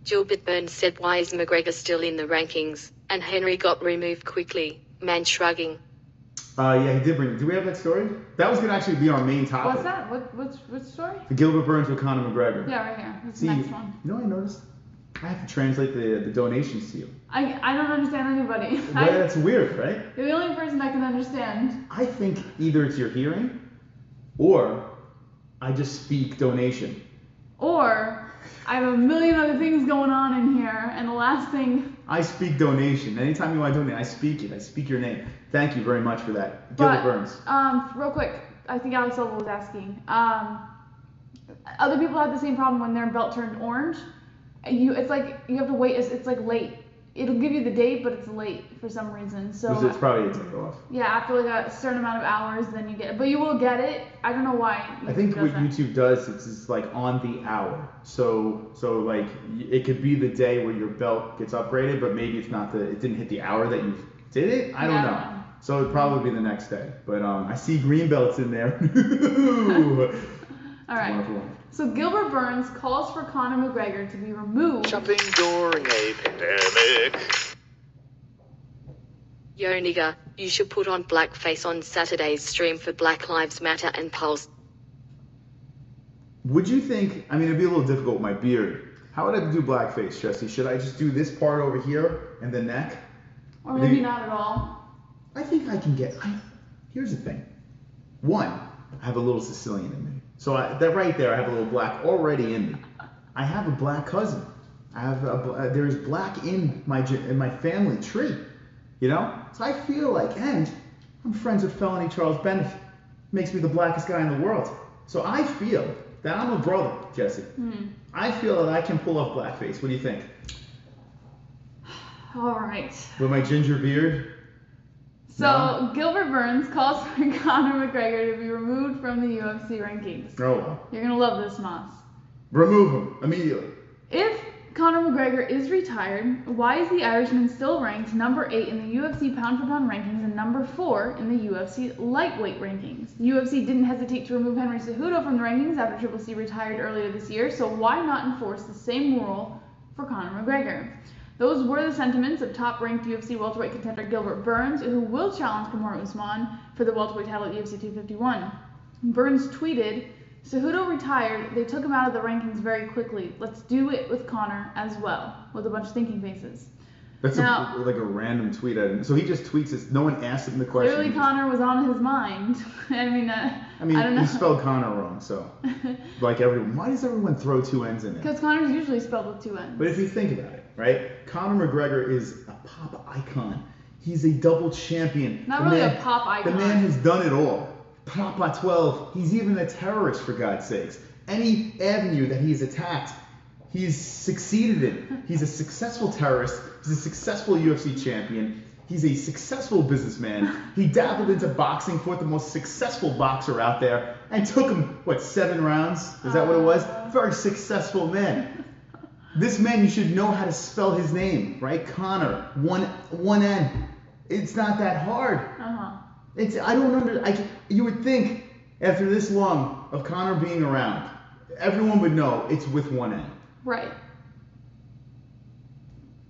Gilbert Burns said, why is McGregor still in the rankings? And Henry got removed quickly. Man shrugging. Yeah, he did bring. Do we have that story? That was gonna actually be our main topic. What's that? What story? The Gilbert Burns with Conor McGregor. Yeah, right here. It's the next one. You know what I noticed? I have to translate the donations to you. I don't understand anybody. Well, that's weird, right? You're the only person I can understand. I think either it's your hearing, or I just speak donation. Or I have a million other things going on in here, and the last thing. I speak donation. Anytime you want to donate, I speak it. I speak your name. Thank you very much for that, Gilbert Burns. Real quick, I think Alex Silva was asking. Other people have the same problem when their belt turned orange. It's like you have to wait. It's like late. It'll give you the date, but it's late for some reason. So it's probably a takeoff. Yeah, after like a certain amount of hours, then you get it. But you will get it. I don't know why. I think what YouTube does, it's like on the hour. So like it could be the day where your belt gets upgraded, but maybe it's not it didn't hit the hour that you did it. I don't know. So it'd probably be the next day. But I see green belts in there. All right. So Gilbert Burns calls for Conor McGregor to be removed. Jumping during a pandemic. Yo nigga, you should put on blackface on Saturday's stream for Black Lives Matter and Pulse. Would you think, I mean, it'd be a little difficult with my beard. How would I do blackface, Jesse? Should I just do this part over here and the neck? Or maybe not at all. I think I can get, here's the thing. One, I have a little Sicilian in me. So that right there, I have a little black already in me. I have a black cousin. I have there's black in my family tree, you know. So I feel like, and I'm friends with felony Charles Bennett, makes me the blackest guy in the world. So I feel that I'm a brother, Jesse. I feel that I can pull off blackface. What do you think? All right. With my ginger beard. So, Gilbert Burns calls for Conor McGregor to be removed from the UFC rankings. Oh, well. You're going to love this, Moss. Remove him immediately. If Conor McGregor is retired, why is the Irishman still ranked number 8 in the UFC pound-for-pound rankings and number 4 in the UFC lightweight rankings? The UFC didn't hesitate to remove Henry Cejudo from the rankings after Triple C retired earlier this year, so why not enforce the same rule for Conor McGregor? Those were the sentiments of top-ranked UFC welterweight contender Gilbert Burns, who will challenge Kamaru Usman for the welterweight title at UFC 251. Burns tweeted, Cejudo retired, they took him out of the rankings very quickly. Let's do it with Conor as well, with a bunch of thinking faces. That's like a random tweet. So he just tweets this. No one asked him the question. Clearly Conor was on his mind. I don't know. He spelled Conor wrong, so. Like everyone, why does everyone throw 2 N's in it? Because Conor's usually spelled with 2 N's. But if you think about it, right? Conor McGregor is a pop icon. He's a double champion. Not really a pop icon. The man has done it all. Papa 12. He's even a terrorist, for God's sakes. Any avenue that he's attacked, he's succeeded in. He's a successful terrorist. He's a successful UFC champion. He's a successful businessman. He dabbled into boxing, fought the most successful boxer out there, and took him, what, 7 rounds? Is that what it was? Very successful man. This man, you should know how to spell his name, right? Conor, one N. It's not that hard. You would think after this long of Conor being around, everyone would know it's with 1 N. Right.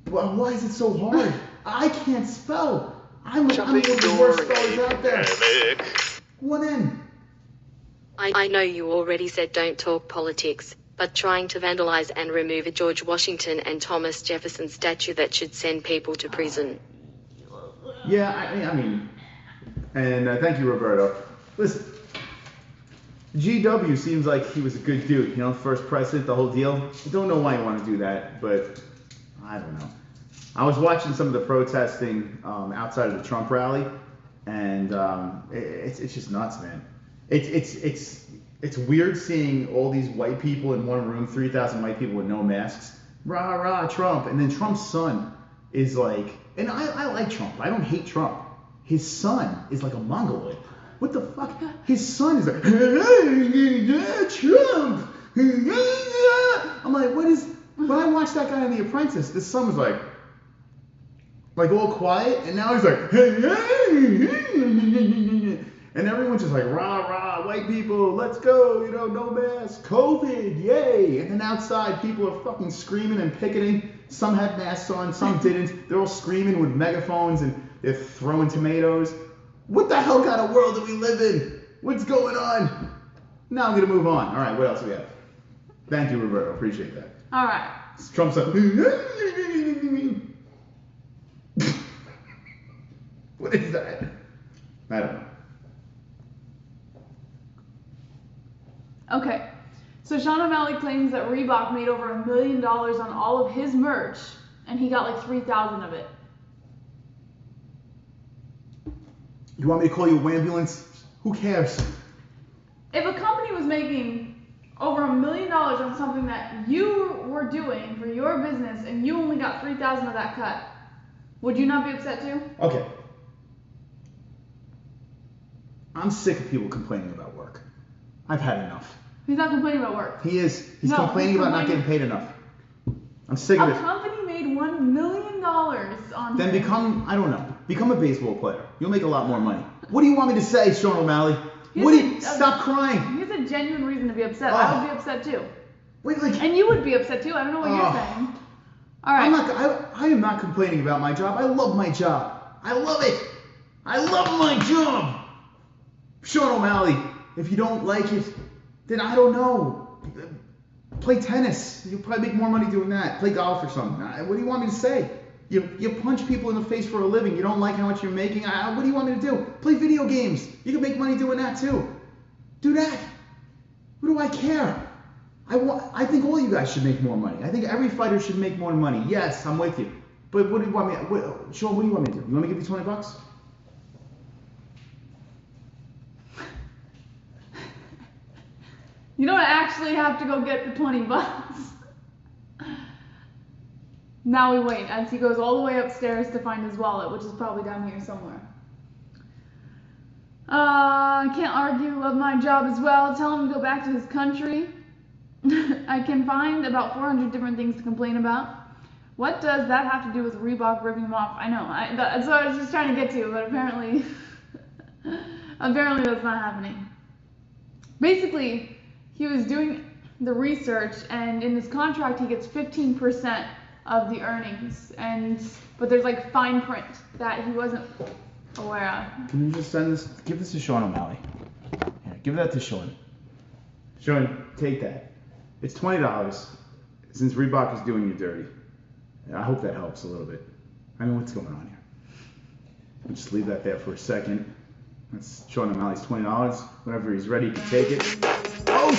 Well, why is it so hard? I can't spell. I'm one of the worst spellers out there. 1 N. I know you already said don't talk politics, but trying to vandalize and remove a George Washington and Thomas Jefferson statue that should send people to prison. Yeah, I mean, and thank you, Roberto. Listen, GW seems like he was a good dude, you know, first president, the whole deal. I don't know why you want to do that, but I don't know. I was watching some of the protesting outside of the Trump rally, and it's just nuts, man. It's weird seeing all these white people in one room, 3,000 white people with no masks. Rah, rah, Trump. And then Trump's son is like, and I like Trump. I don't hate Trump. His son is like a mongoloid. What the fuck? His son is like, Trump. I'm like, what is, when I watched that guy on The Apprentice, this son was like all quiet, and now he's like, and everyone's just like, rah, rah, white people, let's go, you know, no mask, COVID, yay. And then outside, people are fucking screaming and picketing. Some had masks on, some didn't. They're all screaming with megaphones, and they're throwing tomatoes. What the hell kind of world do we live in? What's going on? Now I'm going to move on. All right, what else do we have? Thank you, Roberto. Appreciate that. All right. Trump's like, what is that? I don't know. Okay, so Sean O'Malley claims that Reebok made over $1 million on all of his merch, and he got like 3,000 of it. You want me to call you an ambulance? Who cares? If a company was making over $1 million on something that you were doing for your business, and you only got 3,000 of that cut, would you not be upset too? Okay. I'm sick of people complaining about work. I've had enough. He's not complaining about work. He is. He's complaining about not getting paid enough. I'm sick of it. A company made $1 million on Then become, I don't know, become a baseball player. You'll make a lot more money. What do you want me to say, Sean O'Malley? Stop crying. Here's a genuine reason to be upset. I would be upset too. Wait, like, and you would be upset too. I don't know what you're saying. All right. I am not complaining about my job. I love my job. I love it. I love my job. Sean O'Malley, if you don't like it, then I don't know. Play tennis. You'll probably make more money doing that. Play golf or something. What do you want me to say? You punch people in the face for a living. You don't like how much you're making. What do you want me to do? Play video games. You can make money doing that too. Do that. What do I care? I think all you guys should make more money. I think every fighter should make more money. Yes, I'm with you. But what do you want me? Sean, what do you want me to do? You want me to give you $20? You don't actually have to go get the $20. Now we wait as he goes all the way upstairs to find his wallet, which is probably down here somewhere. I can't argue, love my job as well. Tell him to go back to his country. I can find about 400 different things to complain about. What does that have to do with Reebok ripping him off? I know, that's what I was just trying to get to, but apparently, apparently that's not happening. Basically, he was doing the research, and in his contract, he gets 15% of the earnings, but there's like fine print that he wasn't aware of. Can you just send this? Give this to Sean O'Malley. Yeah, give that to Sean. Sean, take that. It's $20 since Reebok is doing you dirty. I hope that helps a little bit. I mean, what's going on here? I'll just leave that there for a second. That's Sean O'Malley's $20. Whenever he's ready, he can take it. Oh,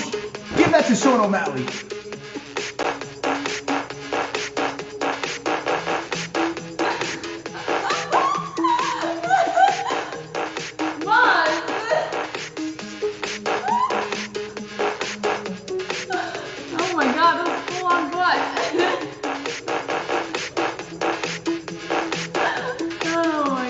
give that to Sean O'Malley. Oh my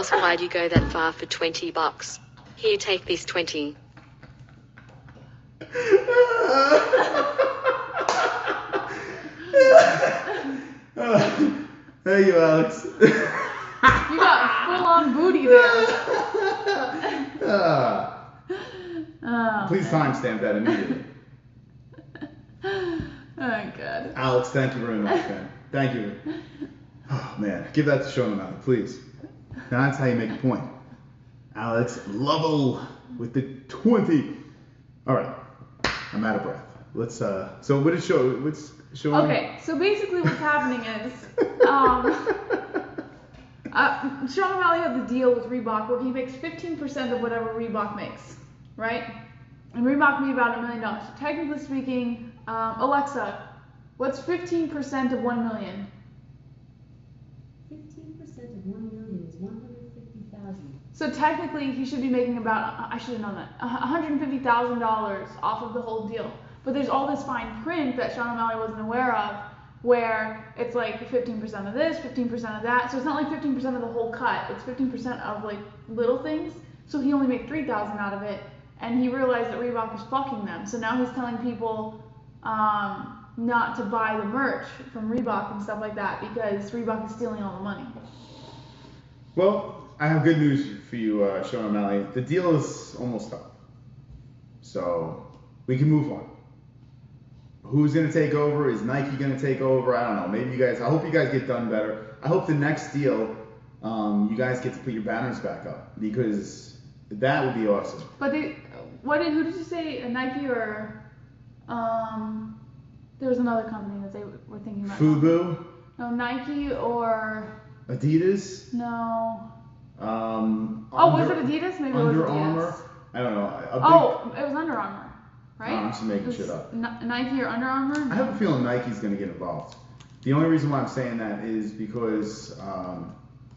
boss, why'd you go that far for $20? Here, take this 20. Thank you, Alex. You got full on booty there. Please timestamp that immediately. Oh, God. Alex, thank you very much, man. Thank you. Oh, man. Give that to Sean O'Malley, please. Now that's how you make a point. Alex Lovell with the 20. All right. I'm out of breath. Let's, so what is Sean? Okay, so basically what's happening is, Sean O'Malley has a deal with Reebok where he makes 15% of whatever Reebok makes, right? And Reebok made about $1 million. So technically speaking, Alexa, what's 15% of 1 million? 15% of 1 million is 150,000. So technically he should be making about, I should have known that, $150,000 off of the whole deal. But there's all this fine print that Sean O'Malley wasn't aware of, where it's like 15% of this, 15% of that. So it's not like 15% of the whole cut. It's 15% of like little things. So he only made $3,000 out of it, and he realized that Reebok was fucking them. So now he's telling people not to buy the merch from Reebok and stuff like that because Reebok is stealing all the money. Well, I have good news for you, Sean O'Malley. The deal is almost up. So we can move on. Who's going to take over? Is Nike going to take over? I don't know. Maybe you guys, I hope you guys get done better. I hope the next deal, you guys get to put your banners back up because that would be awesome. But who did you say, Nike or, there was another company that they were thinking about. Fubu? No, Nike or. Adidas? No. Was it Adidas? Maybe Under it was Adidas. Armour? I don't know. It was Under Armour, right? I'm just making shit up. Nike or Under Armour? I have a feeling Nike's going to get involved. The only reason why I'm saying that is because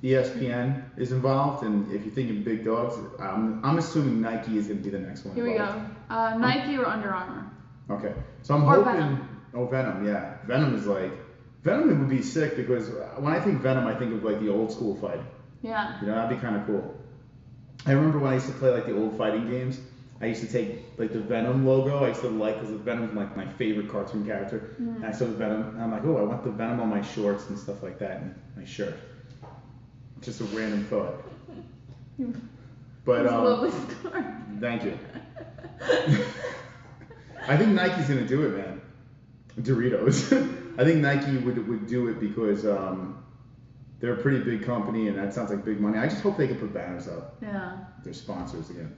ESPN is involved, and if you're thinking big dogs, I'm assuming Nike is going to be the next one. Here involved. we go. Nike or Under Armour. Okay, so I'm hoping. Venom. Oh, Venom, yeah. Venom would be sick because when I think Venom, I think of like the old school fighting. Yeah. You know, that'd be kind of cool. I remember when I used to play like the old fighting games, I used to take like the Venom logo. I used to like, because Venom's like my favorite cartoon character. Mm. And I saw the Venom, and I'm like, oh, I want the Venom on my shorts and stuff like that, and my shirt. Just a random thought. But That's a lovely story. Thank you. I think Nike's gonna do it, man. Doritos. I think Nike would do it because they're a pretty big company, and that sounds like big money. I just hope they can put banners up. Yeah. Their sponsors again.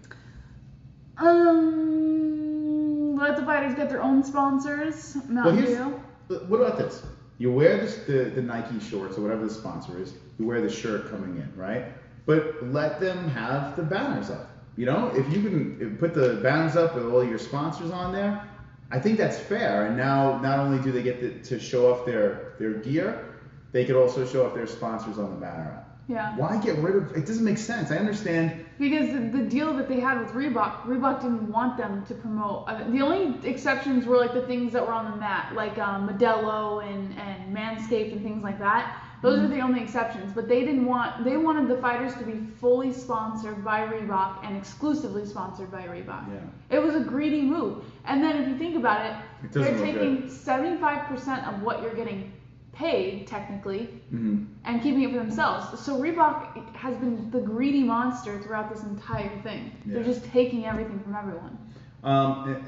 Let the fighters get their own sponsors. Mountain Dew. What about this? You wear the Nike shorts or whatever the sponsor is. You wear the shirt coming in, right? But let them have the banners up. You know, if you can put the banners up with all your sponsors on there, I think that's fair. And now, not only do they get to show off their gear, they could also show off their sponsors on the banner. Yeah. Why get rid of it? Doesn't make sense. I understand. Because the deal that they had with Reebok didn't want them to promote. The only exceptions were like the things that were on the mat, like Modelo and Manscaped and things like that. Those are the only exceptions. But they wanted the fighters to be fully sponsored by Reebok and exclusively sponsored by Reebok. Yeah. It was a greedy move. And then if you think about it they're taking 75% of what you're getting paid technically and keeping it for themselves. So Reebok has been the greedy monster throughout this entire thing. Yeah. They're just taking everything from everyone.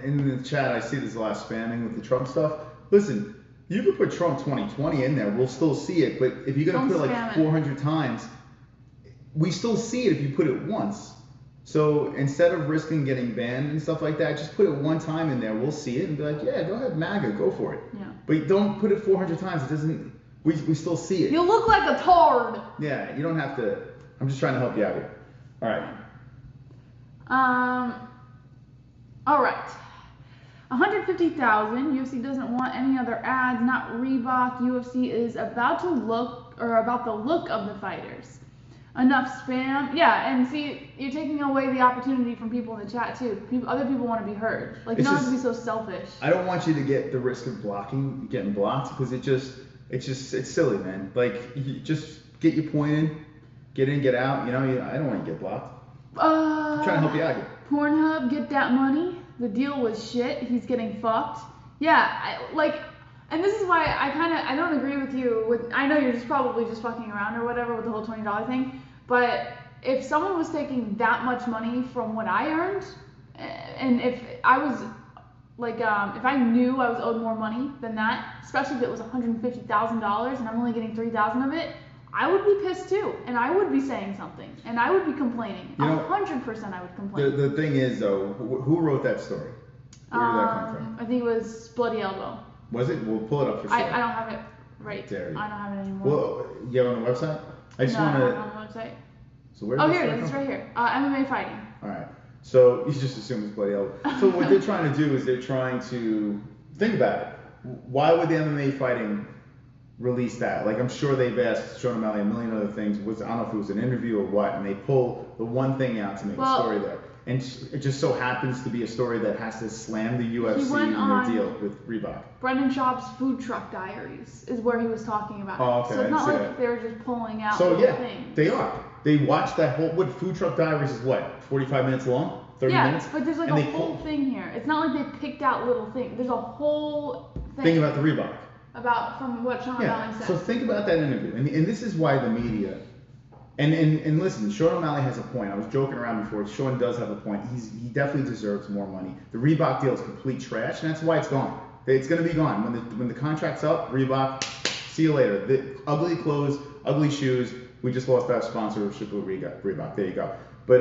In the chat I see there's a lot of spamming with the Trump stuff. Listen, you could put Trump 2020 in there, we'll still see it, but if you're gonna put it like 400 times, we still see it if you put it once. So instead of risking getting banned and stuff like that, just put it one time in there. We'll see it and be like, yeah, go ahead, MAGA, go for it. Yeah. But don't put it 400 times. It doesn't. We still see it. You look like a tard. Yeah, you don't have to. I'm just trying to help you out here. All right. All right. 150,000. UFC doesn't want any other ads. Not Reebok. UFC is about the look of the fighters. Enough spam. Yeah, and see, you're taking away the opportunity from people in the chat too. Other people want to be heard. Like, you don't have to be so selfish. I don't want you to get the risk of getting blocked because it's silly, man. Like, you just get your point in, Get in, get out. You know, I don't want to get blocked. I'm trying to help you out here. Pornhub, get that money. The deal was shit. He's getting fucked. Yeah, and this is why I don't agree with you. I know you're probably just fucking around or whatever with the whole $20 thing, but if someone was taking that much money from what I earned, and if I was if I knew I was owed more money than that, especially if it was $150,000 and I'm only getting $3,000 of it, I would be pissed too, and I would be saying something, and I would be complaining. 100% I would complain. The thing is, though, who wrote that story? Where did that come from? I think it was Bloody Elbow. Was it? We'll pull it up for sure. I don't have it right. Dare you. I don't have it anymore. Well, you have it on the website? I just want to. No, I don't have it on the website. So where? Here it is. It's right here. MMA fighting. All right. So you just assume it's Bloody Elbow. So what they're trying to do is they're trying to think about it. Why would the MMA fighting release that? Like, I'm sure they've asked Sean O'Malley a million other things. I don't know if it was an interview or what, and they pull the one thing out to make a story there. And it just so happens to be a story that has to slam the UFC in their deal with Reebok. Brendan Schaub's Food Truck Diaries is where he was talking about it. Oh, okay. So it's not like they were just pulling out the whole thing. They are. They watched that whole, Food Truck Diaries is what, 45 minutes long? 30 minutes? Yeah, but there's like a whole thing here. It's not like they picked out little things. There's a whole thing about the Reebok. From what Sean O'Malley said. So think about that interview. And this is why the media, and listen, Sean O'Malley has a point. I was joking around before. Sean does have a point. He definitely deserves more money. The Reebok deal is complete trash, and that's why it's gone. It's going to be gone. When the contract's up, Reebok, see you later. The ugly clothes, ugly shoes. We just lost our sponsorship with Reebok. There you go. But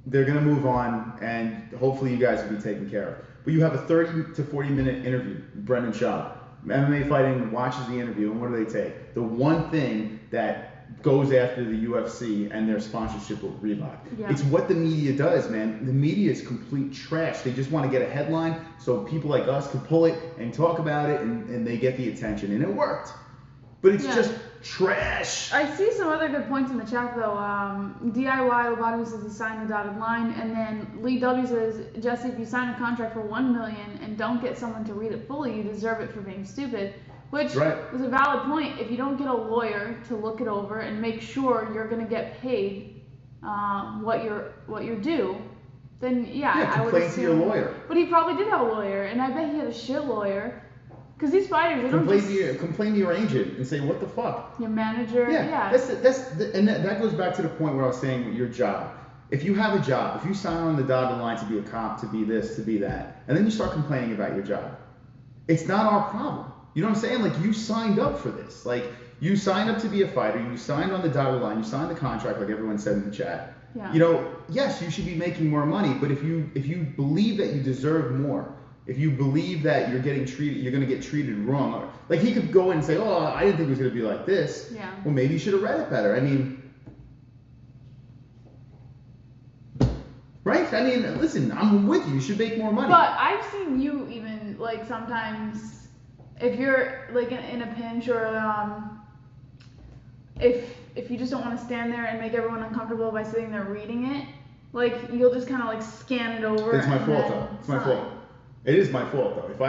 they're going to move on, and hopefully you guys will be taken care of. But you have a 30 to 40 minute interview with Brendan Schaub. MMA Fighting watches the interview, and what do they take? The one thing that goes after the UFC and their sponsorship with Reebok. Yeah. It's what the media does, man. The media is complete trash. They just want to get a headline so people like us can pull it and talk about it, and they get the attention. And it worked. But it's just trash. I see some other good points in the chat, though. DIY Lobotomy says he signed the dotted line, and then Lee W says, Jesse, if you sign a contract for $1 million and don't get someone to read it fully, you deserve it for being stupid. Which was a valid point. If you don't get a lawyer to look it over and make sure you're going to get paid what you're due, then I would assume. Complain to your lawyer. But he probably did have a lawyer, and I bet he had a shit lawyer. Because these fighters, they don't complain to your agent and say, what the fuck? Your manager, And that goes back to the point where I was saying your job. If you have a job, if you sign on the dotted line to be a cop, to be this, to be that, and then you start complaining about your job, it's not our problem. You know what I'm saying? Like, you signed up for this. Like, you signed up to be a fighter. You signed on the dotted line. You signed the contract, like everyone said in the chat. Yeah. You know, yes, you should be making more money, but if you believe that you deserve more, if you believe that you're going to get treated wrong, or, like, he could go in and say, oh, I didn't think it was going to be like this. Yeah. Well, maybe you should have read it better. I mean, right? I mean, listen, I'm with you. You should make more money. But I've seen you even, like, sometimes, if you're, like, in a pinch, or if you just don't want to stand there and make everyone uncomfortable by sitting there reading it, like, you'll just kind of, like, scan it over. It's my fault, though. It's my fault. It is my fault, though. If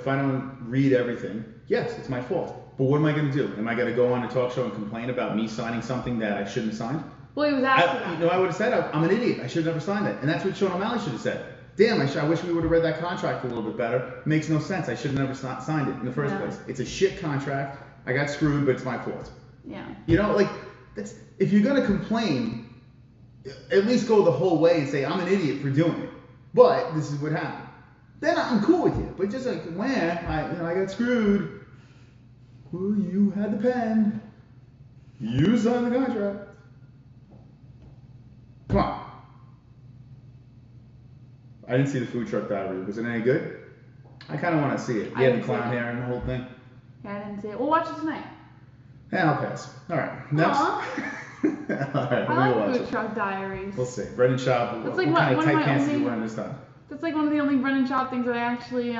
I don't read everything, yes, it's my fault. But what am I going to do? Am I going to go on a talk show and complain about me signing something that I shouldn't have signed? Well, he was asking I would have said, I'm an idiot. I should have never signed it. And that's what Sean O'Malley should have said. Damn, I wish we would have read that contract a little bit better. It makes no sense. I should have never signed it in the first place. It's a shit contract. I got screwed, but it's my fault. Yeah. You know, like, if you're going to complain, at least go the whole way and say, I'm an idiot for doing it. But this is what happened. Then I'm cool with you. But just like, I got screwed. Well, you had the pen. You signed the contract. Come on. I didn't see the Food Truck Diary. Was it any good? I kind of want to see it. You had the clown hair and the whole thing. Yeah, I didn't see it. We'll watch it tonight. Yeah, I'll pass. All right. Next. All right. I like Food Truck Diaries. We'll see. Brendan Schaub. That's like what kind of tight pants is he wearing this time? That's like one of the only Brendan Schaub things that I actually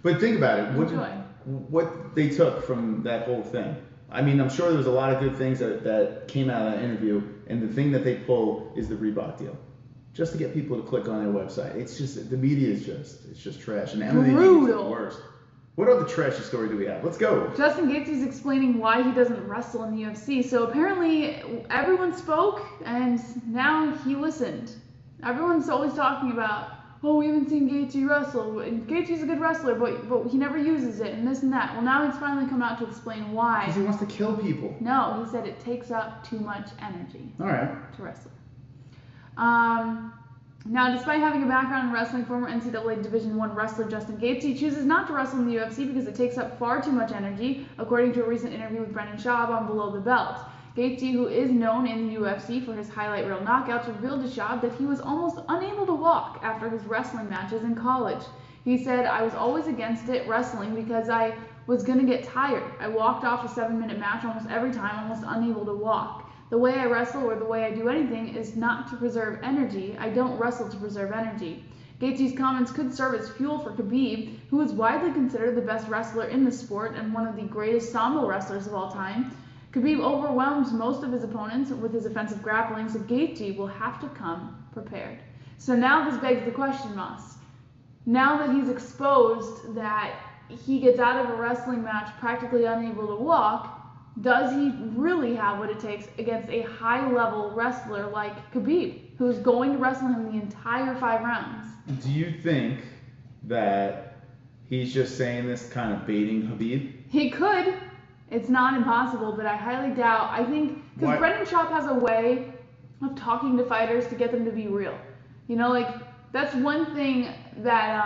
But think about it. enjoy. What they took from that whole thing. I mean, I'm sure there was a lot of good things that came out of that interview, and the thing that they pull is the Reebok deal. Just to get people to click on their website. It's just, the media is just trash. And the MMA media is the worst. What other trashy story do we have? Let's go. Justin Gaethje is explaining why he doesn't wrestle in the UFC. So apparently everyone spoke, and now he listened. Everyone's always talking about, oh, we haven't seen Gaethje wrestle. And Gaethje's a good wrestler, but he never uses it, and this and that. Well, now he's finally come out to explain why. Because he wants to kill people. No, he said it takes up too much energy. All right. To wrestle. Now, despite having a background in wrestling, former NCAA Division I wrestler Justin Gaethje chooses not to wrestle in the UFC because it takes up far too much energy, according to a recent interview with Brendan Schaub on Below the Belt. Gaethje, who is known in the UFC for his highlight reel knockouts, revealed to Schaub that he was almost unable to walk after his wrestling matches in college. He said, I was always against it, wrestling, because I was going to get tired. I walked off a 7-minute match almost every time, almost unable to walk. The way I wrestle or the way I do anything is not to preserve energy. I don't wrestle to preserve energy. Gaethje's comments could serve as fuel for Khabib, who is widely considered the best wrestler in the sport and one of the greatest sambo wrestlers of all time. Khabib overwhelms most of his opponents with his offensive grappling, so Gaethje will have to come prepared. So now this begs the question, Moss. Now that he's exposed that he gets out of a wrestling match practically unable to walk, does he really have what it takes against a high-level wrestler like Khabib, who's going to wrestle him the entire 5 rounds? Do you think that he's just saying this kind of baiting Khabib? He could. It's not impossible, but I highly doubt. I think, because Brendan Schaub has a way of talking to fighters to get them to be real. You know, like, that's one thing that...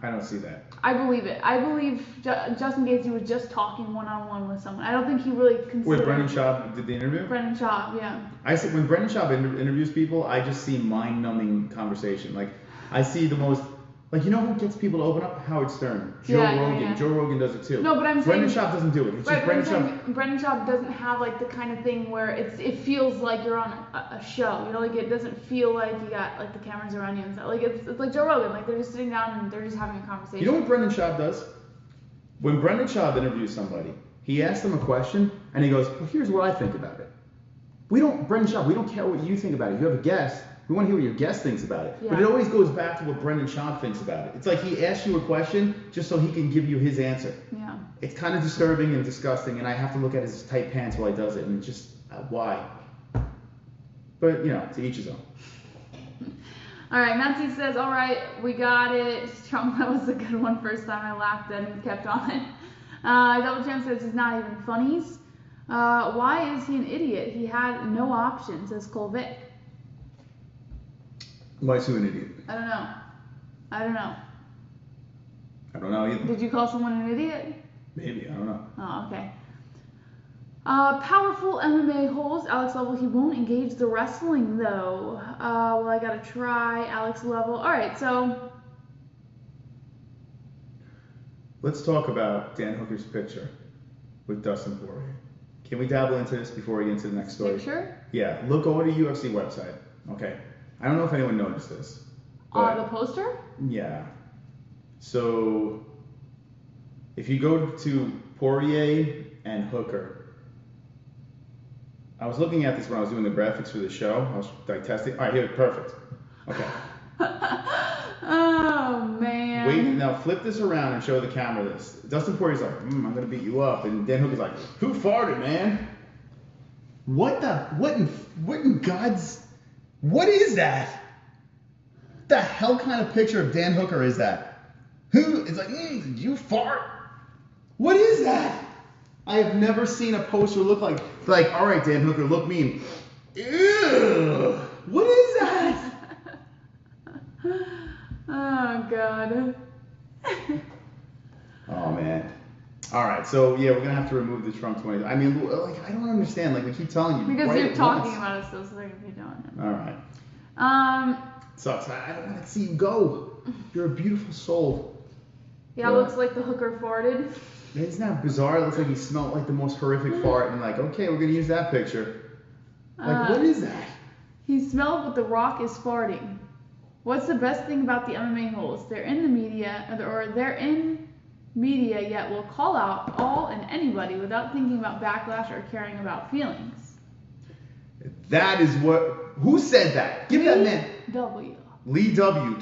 I don't see that. I believe it. I believe Justin Gaethje was just talking one-on-one with someone. I don't think he really considered... Wait, Brendan Schaub did the interview? Brendan Schaub, yeah. I see, when Brendan Schaub interviews people, I just see mind-numbing conversation. Like, I see the most... Like, you know who gets people to open up? Howard Stern. Joe Rogan. Yeah. Joe Rogan does it too. No, but I'm Brendan saying... Schaub doesn't do it. It's right, just Brendan Schaub doesn't have, like, the kind of thing where it feels like you're on a show. You know, like, it doesn't feel like you got, like, the cameras around you and stuff. Like, it's like Joe Rogan. Like, they're just sitting down and they're just having a conversation. You know what Brendan Schaub does? When Brendan Schaub interviews somebody, he asks them a question, and he goes, well, here's what I think about it. Brendan Schaub, we don't care what you think about it. If you have a guest, we want to hear what your guest thinks about it. Yeah. But it always goes back to what Brendan Schaub thinks about it. It's like he asks you a question just so he can give you his answer. Yeah. It's kind of disturbing and disgusting, and I have to look at his tight pants while he does it, and just, why? But, you know, to each his own. All right, Nancy says, all right, we got it. Trump, that was a good one first time I laughed at and kept on it. Double Champ says he's not even funnies. Why is he an idiot? He had no option, says COLBY. Why is he an idiot? I don't know. I don't know either. Did you call someone an idiot? Maybe, I don't know. Oh, okay. Powerful MMA-Holes. Alex Level, he won't engage the wrestling, though. Well, I gotta try. Alex Level. All right, so... Let's talk about Dan Hooker's picture with Dustin Poirier. Can we dabble into this before we get into the next story? Picture? Yeah, look over the UFC website. Okay. I don't know if anyone noticed this. The poster? Yeah. So, if you go to Poirier and Hooker, I was looking at this when I was doing the graphics for the show. I was like testing. All right, here, perfect. Okay. Oh, man. Wait, now flip this around and show the camera this. Dustin Poirier's like, I'm going to beat you up. And Dan Hooker's like, who farted, man? What in God's... What is that? What the hell kind of picture of Dan Hooker is that? Who is like, did you fart? What is that? I have never seen a poster look like, all right, Dan Hooker, look mean. Ew. What is that? Oh, God. Oh, man. All right, so yeah, we're gonna have to remove the Trump 20. I mean, like, I don't understand. Like, we keep telling you. Because you're talking about it still, so they're gonna keep doing it. All right. Sucks. I don't want to see you go. You're a beautiful soul. Yeah, it looks like the Hooker farted. Isn't that bizarre? It looks like he smelled like the most horrific fart, and like, okay, we're gonna use that picture. Like, what is that? He smelled what The Rock is farting. What's the best thing about the MMA-Holes? They're in the media, or they're in media, yet will call out all and anybody without thinking about backlash or caring about feelings. That is what. Who said that? Give that man. W. Lee W.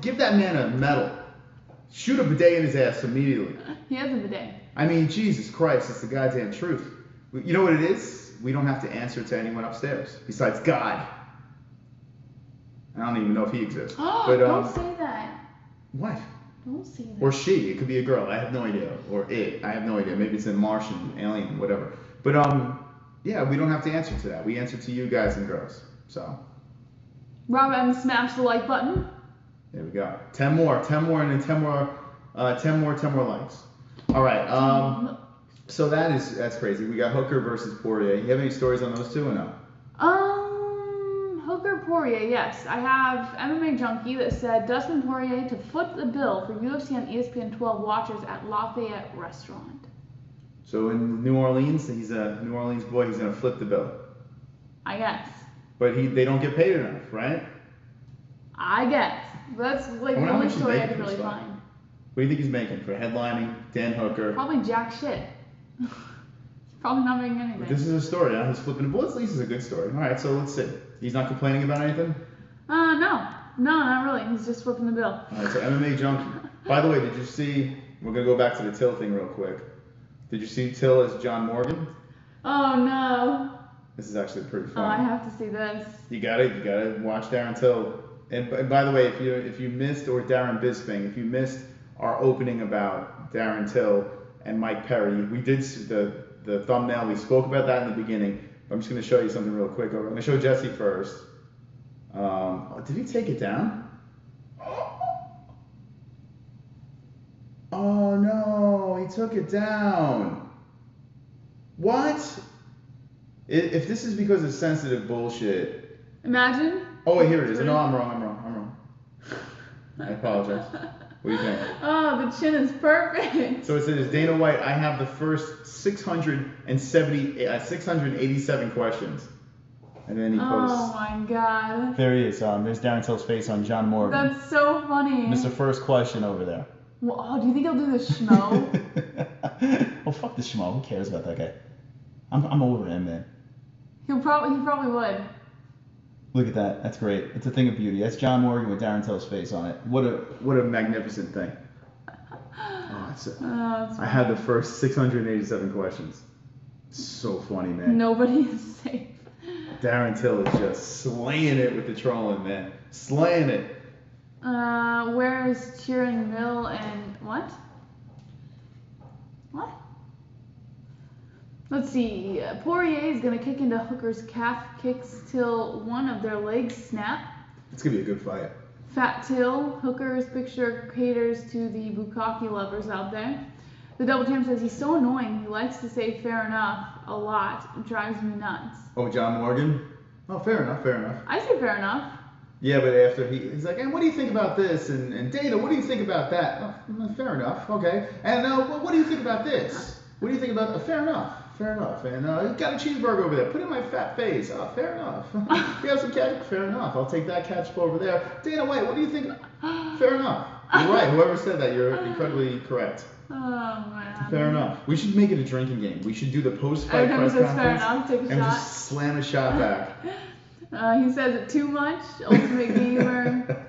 Give that man a medal. Shoot a bidet in his ass immediately. He has a bidet. I mean, Jesus Christ, it's the goddamn truth. You know what it is? We don't have to answer to anyone upstairs besides God. I don't even know if he exists. But, don't say that. What? Don't say that. Or she. It could be a girl. I have no idea. Or it. I have no idea. Maybe it's a Martian, alien, whatever. But yeah, we don't have to answer to that. We answer to you guys and girls. So. Rob Evans smash the like button. There we go. 10 more, and then 10 more likes. All right. So that's crazy. We got Hooker versus Poirier. You have any stories on those two or no? Hooker Poirier, yes. I have MMA Junkie that said Dustin Poirier to foot the bill for UFC on ESPN 12 watchers at Lafayette Restaurant. So in New Orleans, he's a New Orleans boy. He's gonna flip the bill. I guess. But they don't get paid enough, right? I guess. That's like the only story I can really find. What do you think he's making for headlining Dan Hooker? Probably jack shit. He's probably not making anything. But this is a story, huh? He's flipping the bill. At least it's a good story. All right, so let's see. He's not complaining about anything? No, not really. He's just flipping the bill. All right, so MMA Junkie. By the way, did you see? We're gonna go back to the Till thing real quick. Did you see Till as John Morgan? Oh no. This is actually pretty fun. Oh, I have to see this. You gotta watch Darren Till. And by the way, if you missed, or Darren Bisping, if you missed our opening about Darren Till and Mike Perry, we did the thumbnail. We spoke about that in the beginning. I'm just gonna show you something real quick. I'm gonna show Jesse first. Did he take it down? Oh no, he took it down. What? If this is because of sensitive bullshit. Imagine. Oh wait, here it is. No, I'm wrong. I apologize. What do you think? Oh, the chin is perfect. So it says, Dana White, I have the first 687 questions. And then he posts. Oh my god. There he is. There's Darren Till's face on John Morgan. That's so funny. Mr. First Question over there. Well, oh, do you think he'll do the schmo? Oh, fuck the schmo. Who cares about that guy? I'm over him, man. He probably would. Look at that. That's great. It's a thing of beauty. That's John Morgan with Darren Till's face on it. What a magnificent thing. I had the first 687 questions. So funny, man. Nobody is safe. Darren Till is just slaying it with the trolling, man. Slaying it. Where's Tyron Mill and what? What? Let's see. Poirier is going to kick into Hooker's calf kicks till one of their legs snap. It's going to be a good fight. Fat Till, Hooker's picture caters to the bukkake lovers out there. The double champ says he's so annoying. He likes to say fair enough a lot. It drives me nuts. Oh, John Morgan? Oh, fair enough. I say fair enough. Yeah, but after he's like, hey, what do you think about this? And Dana, what do you think about that? Oh, fair enough. Okay. And what do you think about this? What do you think about fair enough? Fair enough. And you got a cheeseburger over there. Put it in my fat face. Oh, fair enough. You have some ketchup? Fair enough. I'll take that ketchup over there. Dana White, what do you think? Fair enough. You're right. Whoever said that, you're incredibly correct. Oh, man. Fair enough. We should make it a drinking game. We should do the post-fight press conference. Fair enough. Take a and shot. Just slam a shot back. He says it too much. Ultimate Gamer.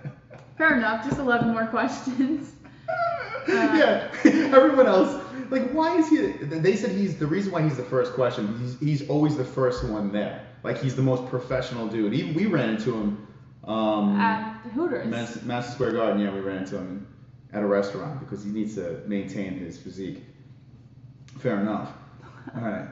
Fair enough. Just 11 more questions. Yeah. Everyone else. Like, why is he? They said the reason why he's the first question. He's always the first one there. Like, he's the most professional dude. Even we ran into him. At Hooters. Madison Square Garden. Yeah, we ran into him at a restaurant because he needs to maintain his physique. Fair enough. All right.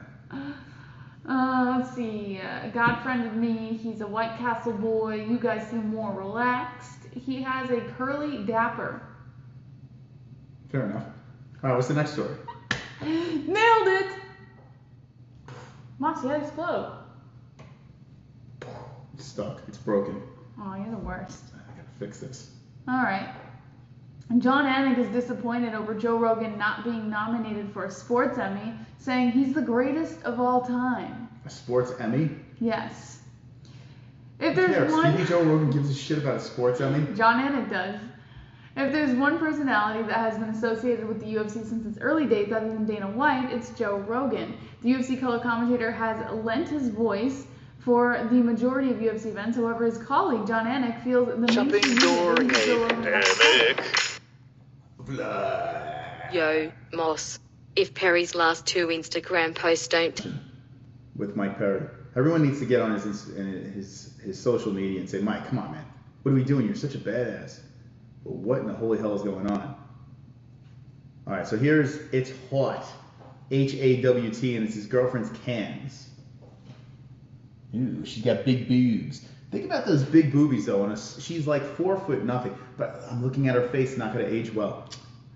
Let's see. God friended me. He's a White Castle boy. You guys seem more relaxed. He has a curly dapper. Fair enough. All right, what's the next story? Nailed it! Moxie, how explode? It's stuck. It's broken. Oh, you're the worst. I gotta fix this. Alright. John Anik is disappointed over Joe Rogan not being nominated for a sports Emmy, saying he's the greatest of all time. A sports Emmy? Yes. If there's one... Stevie Joe Rogan gives a shit about a sports Emmy? John Anik does. If there's one personality that has been associated with the UFC since its early days, other than Dana White, it's Joe Rogan. The UFC color commentator has lent his voice for the majority of UFC events. However, his colleague, John Anik, feels the Something mainstream during media a pandemic. Blood. Yo, Moss. If Perry's last 2 Instagram posts don't With Mike Perry. Everyone needs to get on his social media and say, Mike, come on, man. What are we doing? You're such a badass. But what in the holy hell is going on? All right, so here's It's Hot. HAWT, and it's his girlfriend's cans. Ooh, she's got big boobs. Think about those big boobies, though. She's like 4 foot nothing. But I'm looking at her face, not going to age well.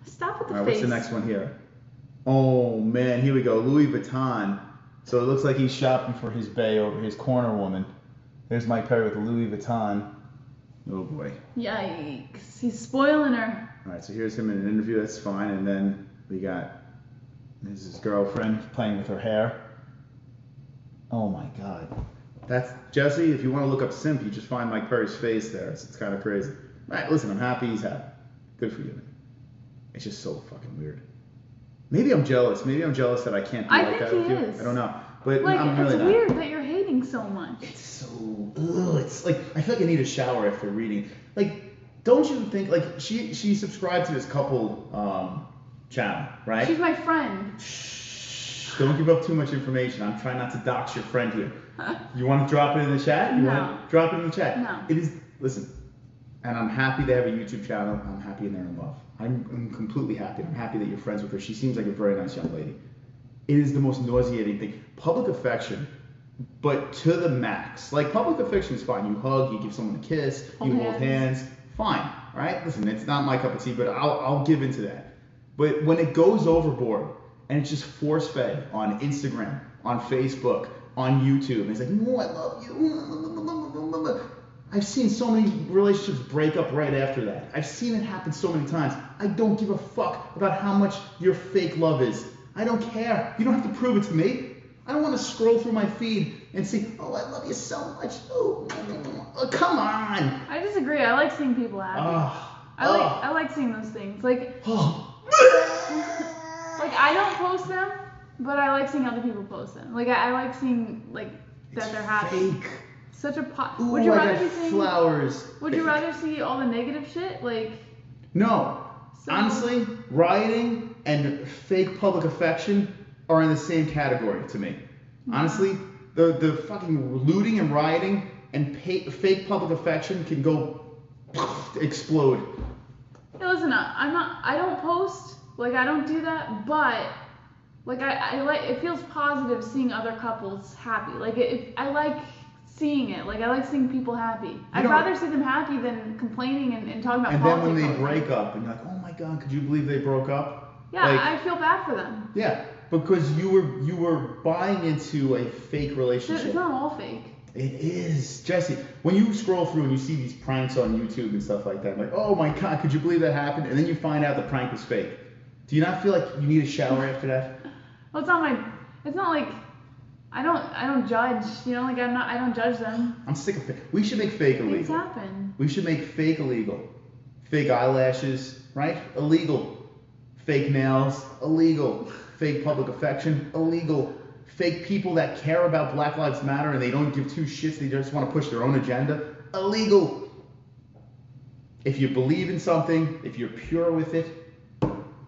Stop with the All right, face. what's the next one here? Oh, man, here we go. Louis Vuitton. So it looks like he's shopping for his bae over his corner woman. There's Mike Perry with Louis Vuitton. Oh, boy. Yikes. He's spoiling her. All right, so here's him in an interview. That's fine. And then we got this is his girlfriend playing with her hair. Oh, my God. That's Jesse. If you want to look up simp, you just find Mike Perry's face there. It's kind of crazy. All right, listen, I'm happy he's happy. Good for you, man. It's just so fucking weird. Maybe I'm jealous. Maybe I'm jealous that I can't be like that with you. I don't know. But Like, I'm really it's not. weird that you're hating so much. It's so it's like I feel like I need a shower after reading. Like, don't you think like she subscribed to this couple channel, right? She's my friend. Shh, don't give up too much information. I'm trying not to dox your friend here. You want to drop it in the chat? You No. want to drop it in the chat? No. It is listen. And I'm happy they have a YouTube channel. I'm happy and they're in love. I'm completely happy. I'm happy that you're friends with her. She seems like a very nice young lady. It is the most nauseating thing. Public affection, but to the max. Like, public affection is fine. You hug, you give someone a kiss, you hold hands. Fine, right? Listen, it's not my cup of tea, but I'll give into that. But when it goes overboard and it's just force-fed on Instagram, on Facebook, on YouTube, and it's like, no, I love you. I've seen so many relationships break up right after that. I've seen it happen so many times. I don't give a fuck about how much your fake love is. I don't care. You don't have to prove it to me. I don't want to scroll through my feed and see, oh, I love you so much. Oh, come on. I disagree. I like seeing people happy. I like seeing those things. Like, like I don't post them, but I like seeing other people post them. Like I like seeing like that they're happy. Fake. Such a Ooh, would you I rather got be seeing flowers. Would you rather see all the negative shit? Like, No. So- Honestly, rioting and fake public affection are in the same category to me. Honestly, the fucking looting and rioting and fake public affection can go explode. hey, listen, I don't post, like I don't do that, but like I like, it feels positive seeing other couples happy. Like I like seeing it. Like I like seeing people happy. I'd rather see them happy than complaining and talking about And politics. then when they all the time. break up and you're like, oh my God, could you believe they broke up? Yeah, Like, I feel bad for them. yeah, because you were buying into a fake relationship. It's not all fake. It is, Jesse. When you scroll through and you see these pranks on YouTube and stuff like that, like, oh my God, could you believe that happened? And then you find out the prank was fake. Do you not feel like you need a shower after that? Well, it's not like I don't judge. You know, like I don't judge them. I'm sick of fake. We should make fake Things illegal. happen. We should make fake illegal. Fake eyelashes, right? Illegal. Fake nails, illegal. Fake public affection, illegal. Fake people that care about Black Lives Matter and they don't give two shits, they just want to push their own agenda, illegal. If you believe in something, if you're pure with it,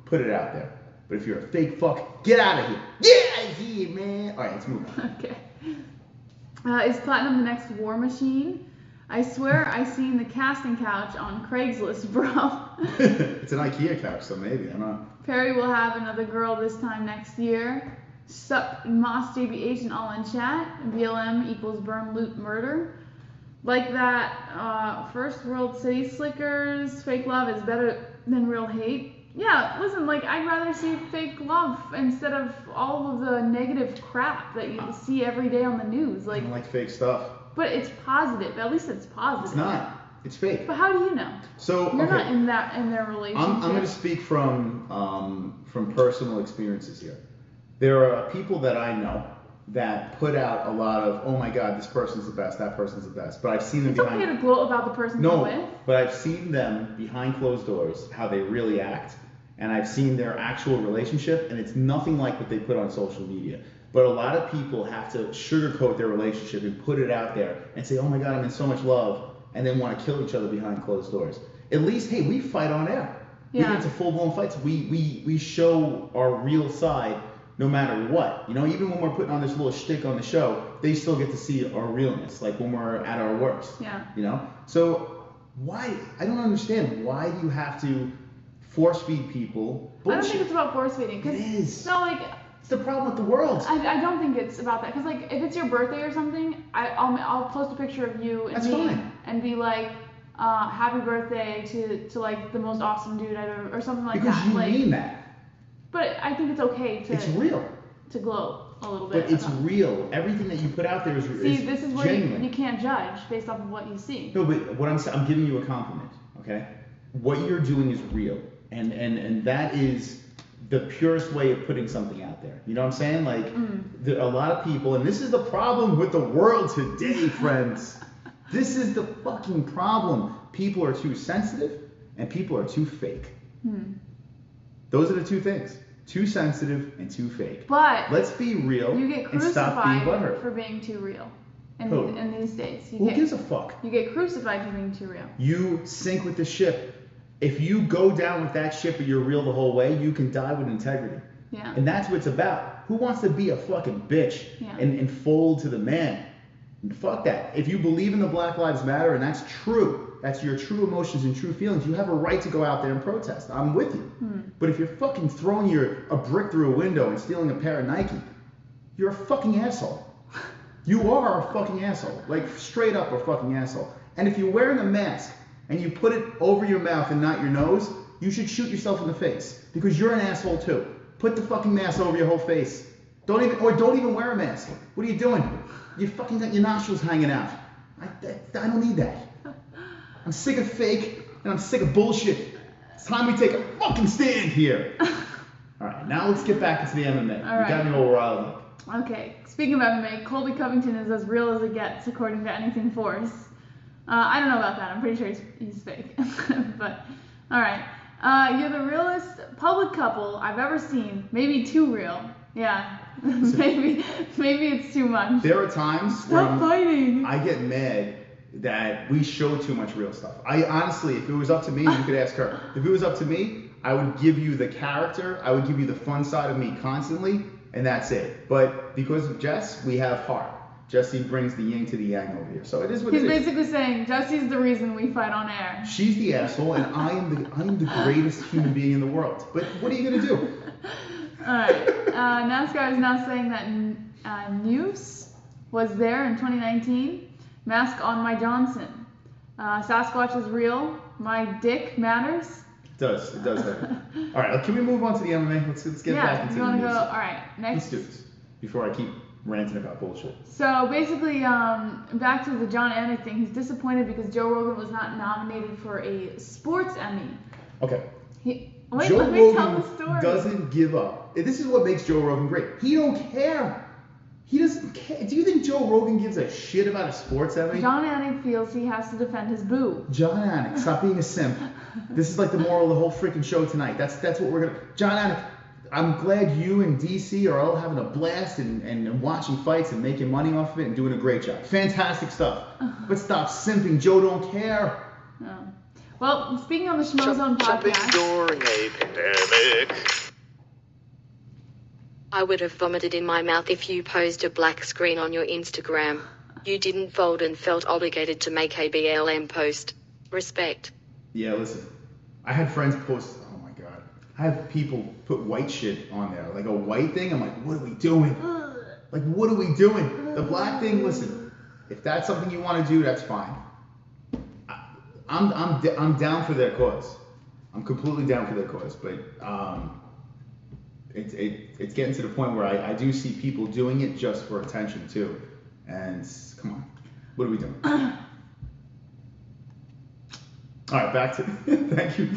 put it out there. But if you're a fake fuck, get out of here. Get out of here, man. All right, let's move on. Okay. Is Platinum the next war machine? I swear I seen the casting couch on Craigslist, bro. It's an IKEA couch, so maybe, I don't know. Perry will have another girl this time next year. Sup, Moss, JBH, and all in chat. BLM equals burn, loot, murder. Like that, first world city slickers, fake love is better than real hate. Yeah, listen, like, I'd rather see fake love instead of all of the negative crap that you see every day on the news. I Like, don't like fake stuff. but it's positive. At least it's positive. It's not. It's fake. But how do you know? So, You're okay. not in their relationship. I'm going to speak from personal experiences here. There are people that I know that put out a lot of, oh my God, this person's the best, that person's the best. But I've seen them It's okay to gloat about the person you're with. but I've seen them behind closed doors, how they really act, and I've seen their actual relationship, and it's nothing like what they put on social media. But a lot of people have to sugarcoat their relationship and put it out there and say, oh my God, I'm in so much love, and then want to kill each other behind closed doors. At least, hey, we fight on air. We get into full-blown fights. We show our real side no matter what. You know, even when we're putting on this little shtick on the show, they still get to see our realness, like when we're at our worst. Yeah. You know? So why, I don't understand, why do you have to force feed people bullshit? I don't think it's about force feeding. It is. No, like, it's the problem with the world. I don't think it's about that. Because, like, if it's your birthday or something, I'll post a picture of you and That's me fine. and be like, happy birthday to like the most awesome dude ever, or something like because that. You like, mean that. But I think it's okay to. It's real. To glow a little bit. But it's real. Everything that you put out there is See, this is where genuine. you can't judge based off of what you see. No, but what I'm giving you a compliment, okay? What you're doing is real, and that is the purest way of putting something out there. You know what I'm saying? Like, a lot of people, and this is the problem with the world today, friends. This is the fucking problem. People are too sensitive, and people are too fake. Those are the two things. Too sensitive and too fake. But let's be real you get and stop being butthurt. for being too real. Who? In these days. Who gives a fuck? You get crucified for being too real. You sink with the ship. If you go down with that ship and you're real the whole way, you can die with integrity. Yeah. And that's what it's about. Who wants to be a fucking bitch and fold to the man? And fuck that. If you believe in the Black Lives Matter and that's true, that's your true emotions and true feelings, you have a right to go out there and protest. I'm with you. But if you're fucking throwing a brick through a window and stealing a pair of Nike, you're a fucking asshole. You are a fucking asshole. Like, straight up a fucking asshole. And if you're wearing a mask and you put it over your mouth and not your nose, you should shoot yourself in the face. Because you're an asshole too. Put the fucking mask over your whole face. Don't even wear a mask. What are you doing? You fucking got your nostrils hanging out. I don't need that. I'm sick of fake and I'm sick of bullshit. It's time we take a fucking stand here. All right, now let's get back into the MMA. All right. You got me all riled up. Okay, speaking of MMA, Colby Covington is as real as it gets, according to Anything Force. I don't know about that. I'm pretty sure he's fake. But, all right. You're the realest public couple I've ever seen. Maybe too real. Yeah. maybe it's too much. There are times Stop fighting. I get mad that we show too much real stuff. I honestly, if it was up to me, you could ask her. If it was up to me, I would give you the character, I would give you the fun side of me constantly, and that's it. But because of Jess, we have heart. Jesse brings the yin to the yang over here. So it is what He's it is. He's basically saying Jesse's the reason we fight on air. She's the asshole, and I am the greatest human being in the world. But what are you gonna do? Alright. NASCAR is now saying that Noose was there in 2019. Mask on my Johnson. Sasquatch is real. My dick matters. It does hurt. All right, can we move on to the MMA? Let's get back into the news. Yeah, you want to go? All right, next. Let's do this before I keep ranting about bullshit. So basically, back to the John Anik thing. He's disappointed because Joe Rogan was not nominated for a sports Emmy. Okay. Joe let me tell the story. Doesn't give up. This is what makes Joe Rogan great. He don't care. He doesn't care. Do you think Joe Rogan gives a shit about a sports Emmy? John Anik feels he has to defend his boo. John Anik, stop being a simp. This is like the moral of the whole freaking show tonight. That's what we're gonna. John Anik, I'm glad you and DC are all having a blast and watching fights and making money off of it and doing a great job. Fantastic stuff. But stop simping. Joe don't care. Oh. Well, speaking on the Schmozone podcast. Shopping during a pandemic. I would have vomited in my mouth if you posed a black screen on your Instagram. You didn't fold and felt obligated to make a BLM post. Respect. Yeah, listen. I had friends post, oh my god. I have people put white shit on there, like a white thing. I'm like, what are we doing? Like, what are we doing? The black thing, listen. If that's something you want to do, that's fine. I'm down for their cause. I'm completely down for their cause, but it's getting to the point where I do see people doing it just for attention too. And come on, what are we doing? All right, back to thank you.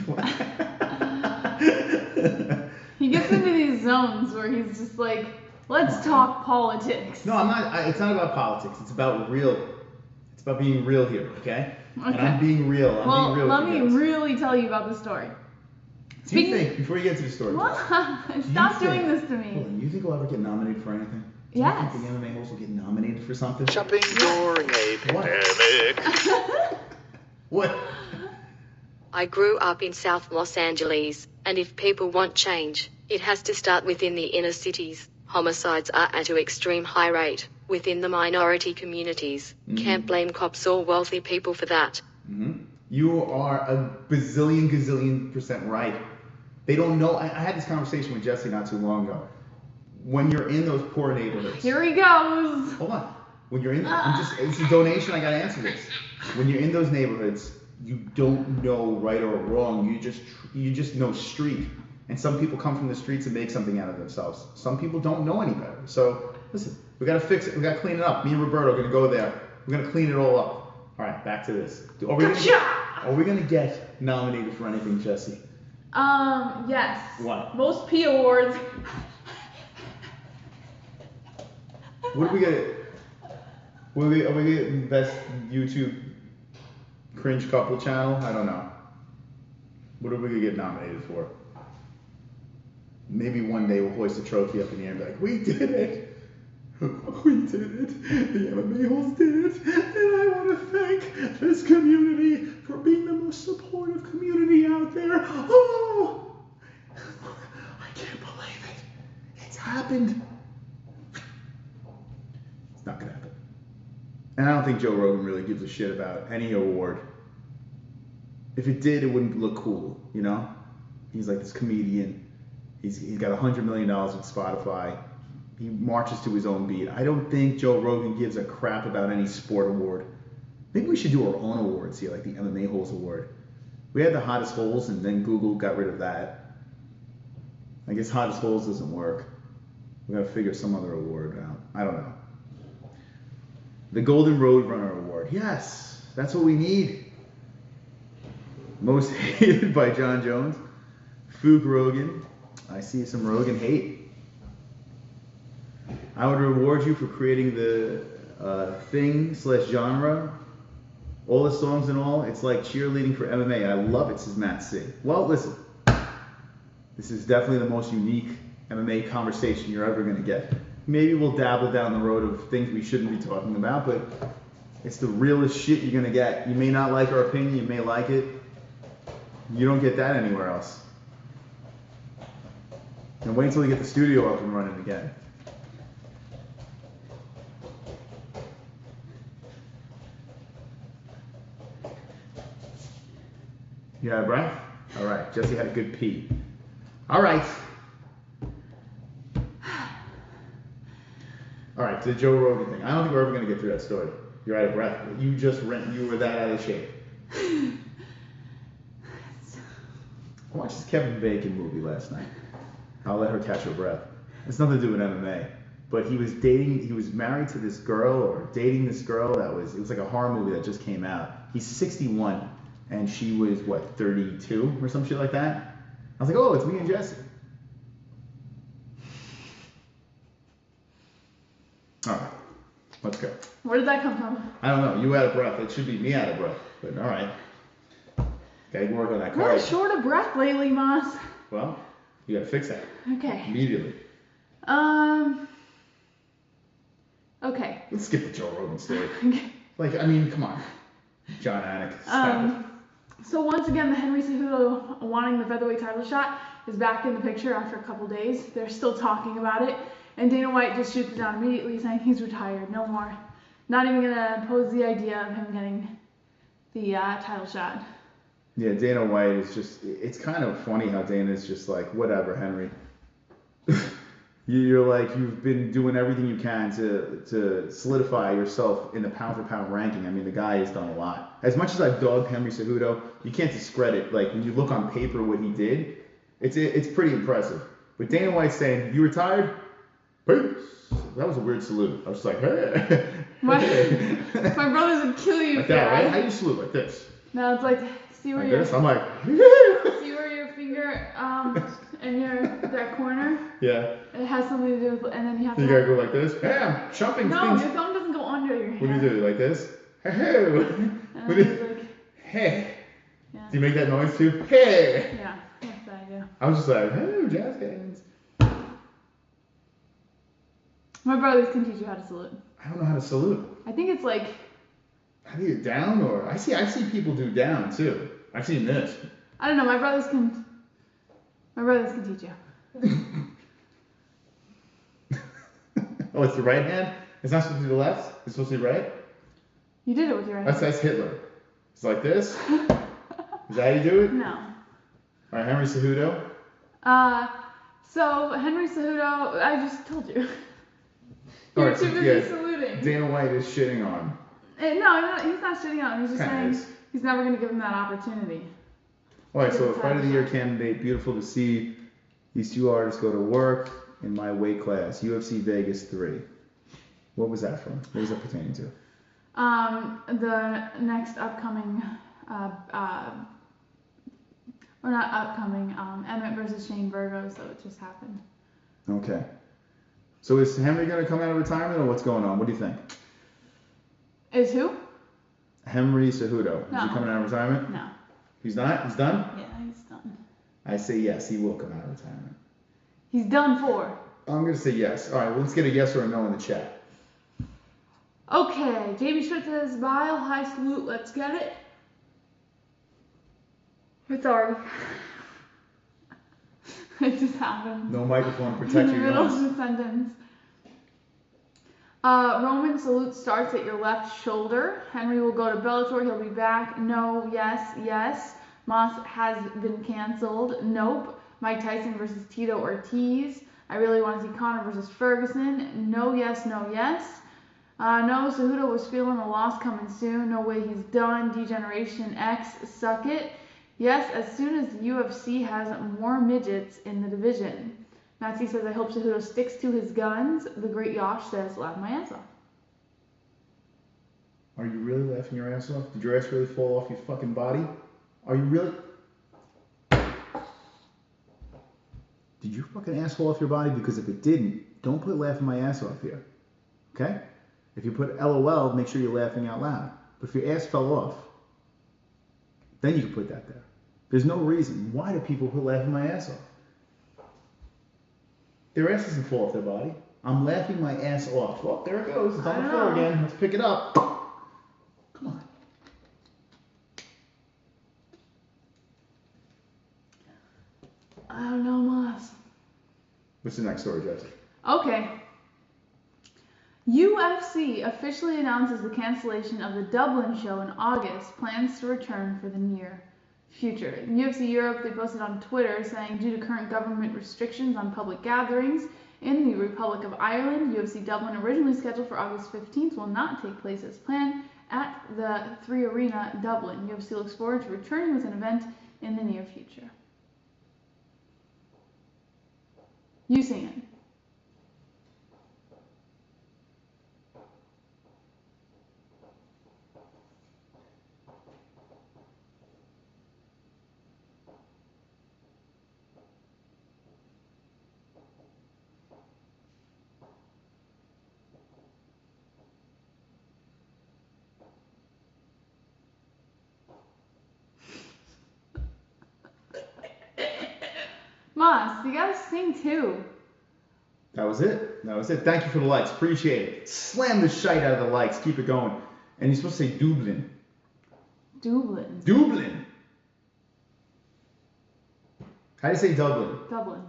He gets into these zones where he's just like, let's talk politics. No, I'm not. It's not about politics. It's about real. It's about being real here, okay? And I'm being real. I'm being real. Let me really tell you about the story. Do you think, before you get to the story, what? Stop doing this to me. Hold on, you think we'll ever get nominated for anything? Yes. Do you think the MMA-Holes will get nominated for something? Shopping during a pandemic. What? I grew up in South Los Angeles, and if people want change, it has to start within the inner cities. Homicides are at an extreme high rate within the minority communities. Can't blame cops or wealthy people for that. You are a gazillion % right. They don't know. I had this conversation with Jesse not too long ago. When you're in those poor neighborhoods. Here he goes. Hold on. When you're in, it's a donation. I gotta answer this. When you're in those neighborhoods, you don't know right or wrong. You just know street. And some people come from the streets and make something out of themselves. Some people don't know any better. So listen, we gotta fix it. We gotta clean it up. Me and Roberto are gonna go there. We're gonna clean it all up. All right, back to this. Are we gonna get nominated for anything, Jesse? Yes. What? Most P awards. What do we get? Are we getting best YouTube cringe couple channel? I don't know. What are we gonna get nominated for? Maybe one day we'll hoist a trophy up in the air and be like, we did it! We did it! The MMA-Holes did it! And I want to thank this community for being the most supportive community out there. Oh! I can't believe it! It's happened! It's not gonna happen. And I don't think Joe Rogan really gives a shit about any award. If it did, it wouldn't look cool, you know? He's like this comedian. He's got $100 million with Spotify. He marches to his own beat. I don't think Joe Rogan gives a crap about any sport award. Maybe we should do our own awards here, like the MMA-Holes award. We had the hottest holes, and then Google got rid of that. I guess hottest holes doesn't work. We gotta figure some other award out. I don't know. The Golden Roadrunner Award. Yes, that's what we need. Most hated by John Jones. Fook Rogan. I see some Rogan hate. I would reward you for creating the thing/genre. All the songs and all, it's like cheerleading for MMA. I love it, says Matt C. Well, listen. This is definitely the most unique MMA conversation you're ever going to get. Maybe we'll dabble down the road of things we shouldn't be talking about, but it's the realest shit you're going to get. You may not like our opinion, you may like it. You don't get that anywhere else. And wait until we get the studio up and running again. You out of breath? All right, Jesse had a good pee. All right. All right, to the Joe Rogan thing. I don't think we're ever going to get through that story. You're out of breath. You were that out of shape. I watched this Kevin Bacon movie last night. I'll let her catch her breath. It's nothing to do with MMA. But he was married to this girl, or dating this girl it was like a horror movie that just came out. He's 61, and she was, 32 or some shit like that? I was like, oh, it's me and Jesse. All right, let's go. Where did that come from? I don't know. You out of breath. It should be me out of breath. But all right. Gotta work on that card. We're short of breath lately, Moss. Well, you gotta fix that. Okay. Immediately. Okay. Let's skip the Joe Rogan story. Come on. John Anik. Stop it. So once again, the Henry Cejudo wanting the featherweight title shot is back in the picture after a couple days. They're still talking about it. And Dana White just shoots it down immediately, saying he's retired, no more. Not even going to pose the idea of him getting the title shot. Yeah, Dana White is just, it's kind of funny how Dana's just like, whatever, Henry. You're like, you've been doing everything you can to solidify yourself in the pound-for-pound ranking. I mean, the guy has done a lot. As much as I've dogged Henry Cejudo, you can't discredit, when you look on paper what he did, it's pretty impressive. But Dana White's saying, you retired? Peace. That was a weird salute. I was just like, hey. My brothers would kill you like for that, that. right? How do you salute? Like this? No, it's like, see where like your this? I'm like, see where your finger and that corner. Yeah. It has something to do with, and then you have to. You gotta go like this. Hey, I'm jumping. No, things. your thumb doesn't go under your hand. What do you do? Like this? Hey. And then it's like, hey. Yeah. Do you make that noise too? Hey. Yeah, that's that. Yeah. I was just like, hey, jazz hands. My brothers can teach you how to salute. I don't know how to salute. I think it's like How do you down or I see people do down too. I've seen this. I don't know. My brothers can teach you. Oh, it's the right hand? It's not supposed to be the left? It's supposed to be right? You did it with your right hand. That's Hitler. It's like this? Is that how you do it? No. Alright, Henry Cejudo. So Henry Cejudo, I just told you. You're Alright, too busy saluting. Dana White is shitting on. No, he's not shitting on him. He's just saying he's never going to give him that opportunity. Alright, so Fight of the Year candidate. Beautiful to see these two artists go to work in my weight class. UFC Vegas 3. What was that from? What was that pertaining to? The next upcoming, or not upcoming, Emmett versus Shane Burgos, so it just happened. Okay. So is Henry going to come out of retirement or what's going on? What do you think? Is who? Henry Cejudo. No. Is he coming out of retirement? No. He's not? He's done? Yeah, he's done. I say yes, he will come out of retirement. He's done for. I'm going to say yes. Alright, well, let's get a yes or a no in the chat. Okay, Jamie Schmidt says, Bile, high salute, let's get it. Sorry. It just happened. No microphone to protect In the your middle of lungs. the sentence. Roman salute starts at your left shoulder. Henry will go to Bellator. He'll be back. No, yes, yes. Moss has been canceled. Nope. Mike Tyson versus Tito Ortiz. I really want to see Conor versus Ferguson. No, yes, no, yes. No, Cejudo was feeling a loss coming soon. No way he's done. Degeneration X, suck it. Yes, as soon as the UFC has more midgets in the division. Nazi says, I hope Cejudo sticks to his guns. The great Yosh says, laugh my ass off. Are you really laughing your ass off? Did your ass really fall off your fucking body? Are you really? Did your fucking ass fall off your body? Because if it didn't, don't put laughing my ass off here. Okay? If you put LOL, make sure you're laughing out loud. But if your ass fell off, then you can put that there. There's no reason. Why do people put laughing my ass off? Their ass doesn't fall off their body. I'm laughing my ass off. Well, there it goes. It's on the floor again. Let's pick it up. Come on. I don't know, Moss. What's the next story, Jesse? Okay. UFC officially announces the cancellation of the Dublin show in August, plans to return for the near future. UFC Europe, they posted on Twitter saying, due to current government restrictions on public gatherings in the Republic of Ireland, UFC Dublin, originally scheduled for August 15th, will not take place as planned at the 3 Arena Dublin. UFC looks forward to returning with an event in the near future. You sing it. Moss, you gotta sing too. That was it. That was it. Thank you for the likes. Appreciate it. Slam the shite out of the likes. Keep it going. And you're supposed to say Dublin. Dublin. Dublin. How do you say Dublin? Dublin.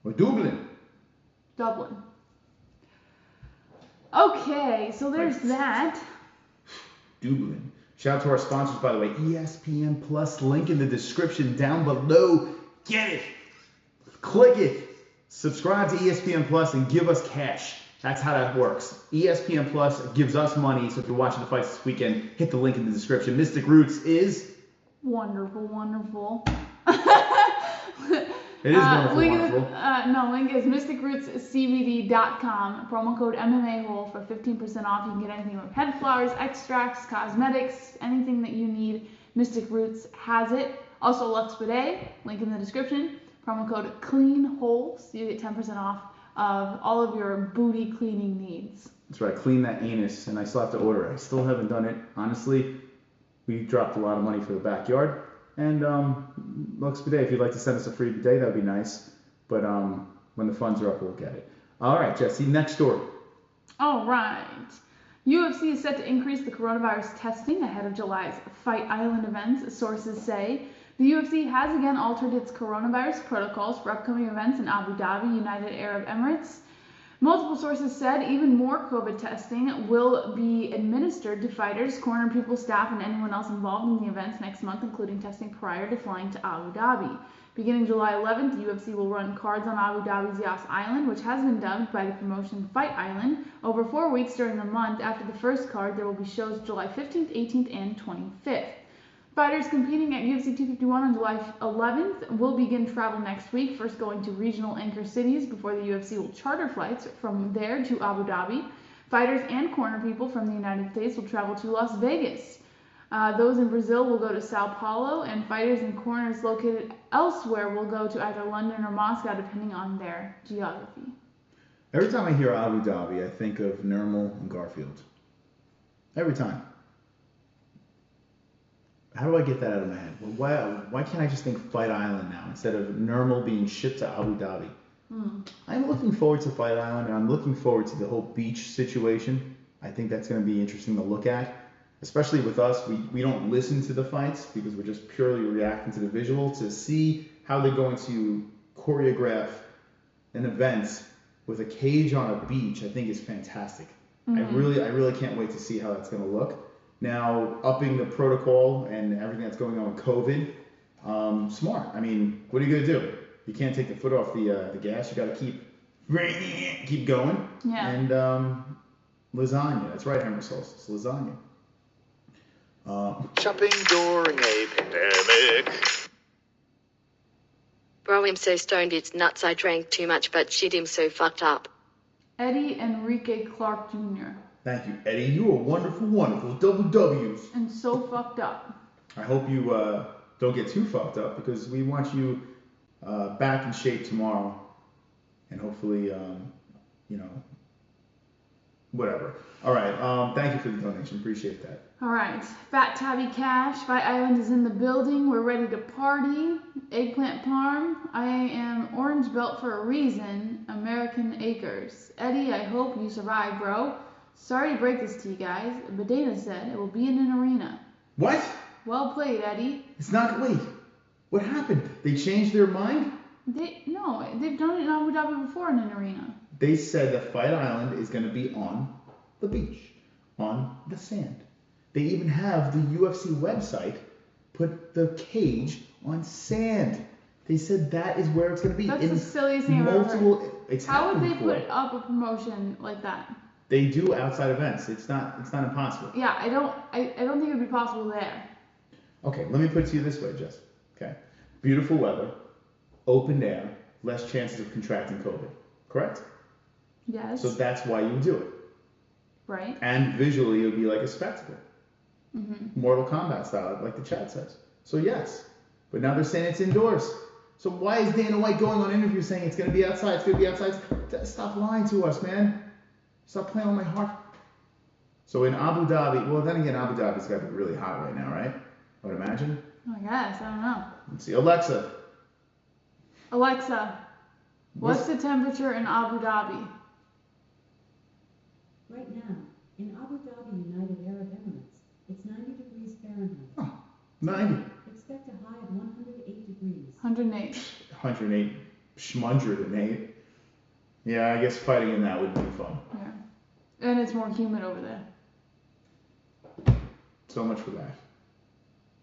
Or Dublin. Dublin. Okay, so there's that. Dublin. Shout out to our sponsors, by the way. ESPN Plus, link in the description down below. Get it. Click it. Subscribe to ESPN Plus and give us cash. That's how that works. ESPN Plus gives us money, so if you're watching the fights this weekend, hit the link in the description. Mystic Roots is... Wonderful, wonderful. It is wonderful, wonderful. Link is mysticrootscbd.com. Promo code MMA-Hole for 15% off. You can get anything from head flowers, extracts, cosmetics, anything that you need. Mystic Roots has it. Also, Lux Bidet, link in the description. Promo code CLEANHOLES. You get 10% off of all of your booty cleaning needs. That's right. Clean that anus, and I still have to order it. I still haven't done it. Honestly, we dropped a lot of money for the backyard. And Lux Bidet, if you'd like to send us a free bidet, that would be nice. But when the funds are up, we'll get it. All right, Jesse, next story. All right. UFC is set to increase the coronavirus testing ahead of July's Fight Island events, sources say. The UFC has again altered its coronavirus protocols for upcoming events in Abu Dhabi, United Arab Emirates. Multiple sources said even more COVID testing will be administered to fighters, corner people, staff, and anyone else involved in the events next month, including testing prior to flying to Abu Dhabi. Beginning July 11th, the UFC will run cards on Abu Dhabi's Yas Island, which has been dubbed by the promotion Fight Island. Over 4 weeks during the month after the first card, there will be shows July 15th, 18th, and 25th. Fighters competing at UFC 251 on July 11th will begin travel next week, first going to regional anchor cities before the UFC will charter flights from there to Abu Dhabi. Fighters and corner people from the United States will travel to Las Vegas. Those in Brazil will go to Sao Paulo, and fighters and corners located elsewhere will go to either London or Moscow, depending on their geography. Every time I hear Abu Dhabi, I think of Nermal and Garfield. Every time. How do I get that out of my head? Well, why can't I just think Fight Island now instead of Nermal being shipped to Abu Dhabi? I'm looking forward to Fight Island, and I'm looking forward to the whole beach situation. I think that's going to be interesting to look at, especially with us. We don't listen to the fights because we're just purely reacting to the visual. To see how they're going to choreograph an event with a cage on a beach, I think is fantastic. I really can't wait to see how that's going to look. Now, upping the protocol and everything that's going on with COVID, smart. I mean, what are you going to do? You can't take the foot off the gas. You got to keep going. Yeah. And lasagna. That's right, Hammer Souls. It's lasagna. Shopping during a pandemic. Bro, I'm so stoned it's nuts. I drank too much, but shit, I'm so fucked up. Eddie Enrique Clark Jr. Thank you, Eddie. You are wonderful, wonderful. Double W's. And so fucked up. I hope you don't get too fucked up because we want you back in shape tomorrow. And hopefully, whatever. All right. Thank you for the donation. Appreciate that. All right. Fat Tabby Cash. Fight Island is in the building. We're ready to party. Eggplant Parm. I am orange belt for a reason. American Acres. Eddie, I hope you survive, bro. Sorry to break this to you guys, but Dana said it will be in an arena. What? Well played, Eddie. It's not. Wait. What happened? They changed their mind? No, they've done it in Abu Dhabi before in an arena. They said that Fight Island is going to be on the beach, on the sand. They even have the UFC website put the cage on sand. They said that is where it's going to be. That's the silliest thing I've ever heard. It's How would they before. put up a promotion like that? They do outside events. It's not impossible. Yeah, I don't think it would be possible there. Okay, let me put it to you this way, Jess. Okay, beautiful weather, open air, less chances of contracting COVID. Correct? Yes. So that's why you would do it. Right. And visually, it would be like a spectacle. Mm-hmm. Mortal Kombat style, like the chat says. So yes, but now they're saying it's indoors. So why is Dana White going on interviews saying it's going to be outside? It's going to be outside. Stop lying to us, man. Stop playing on my heart. So in Abu Dhabi, well then again, Abu Dhabi's got to be really hot right now, right? I would imagine. I guess, I don't know. Let's see, Alexa, what's the temperature in Abu Dhabi? Right now, in Abu Dhabi, United Arab Emirates, it's 90 degrees Fahrenheit. Oh, 90. Expect a high of 108 degrees. 108. 108, schmundred. Yeah, I guess fighting in that would be fun. Yeah. And it's more humid over there. So much for that.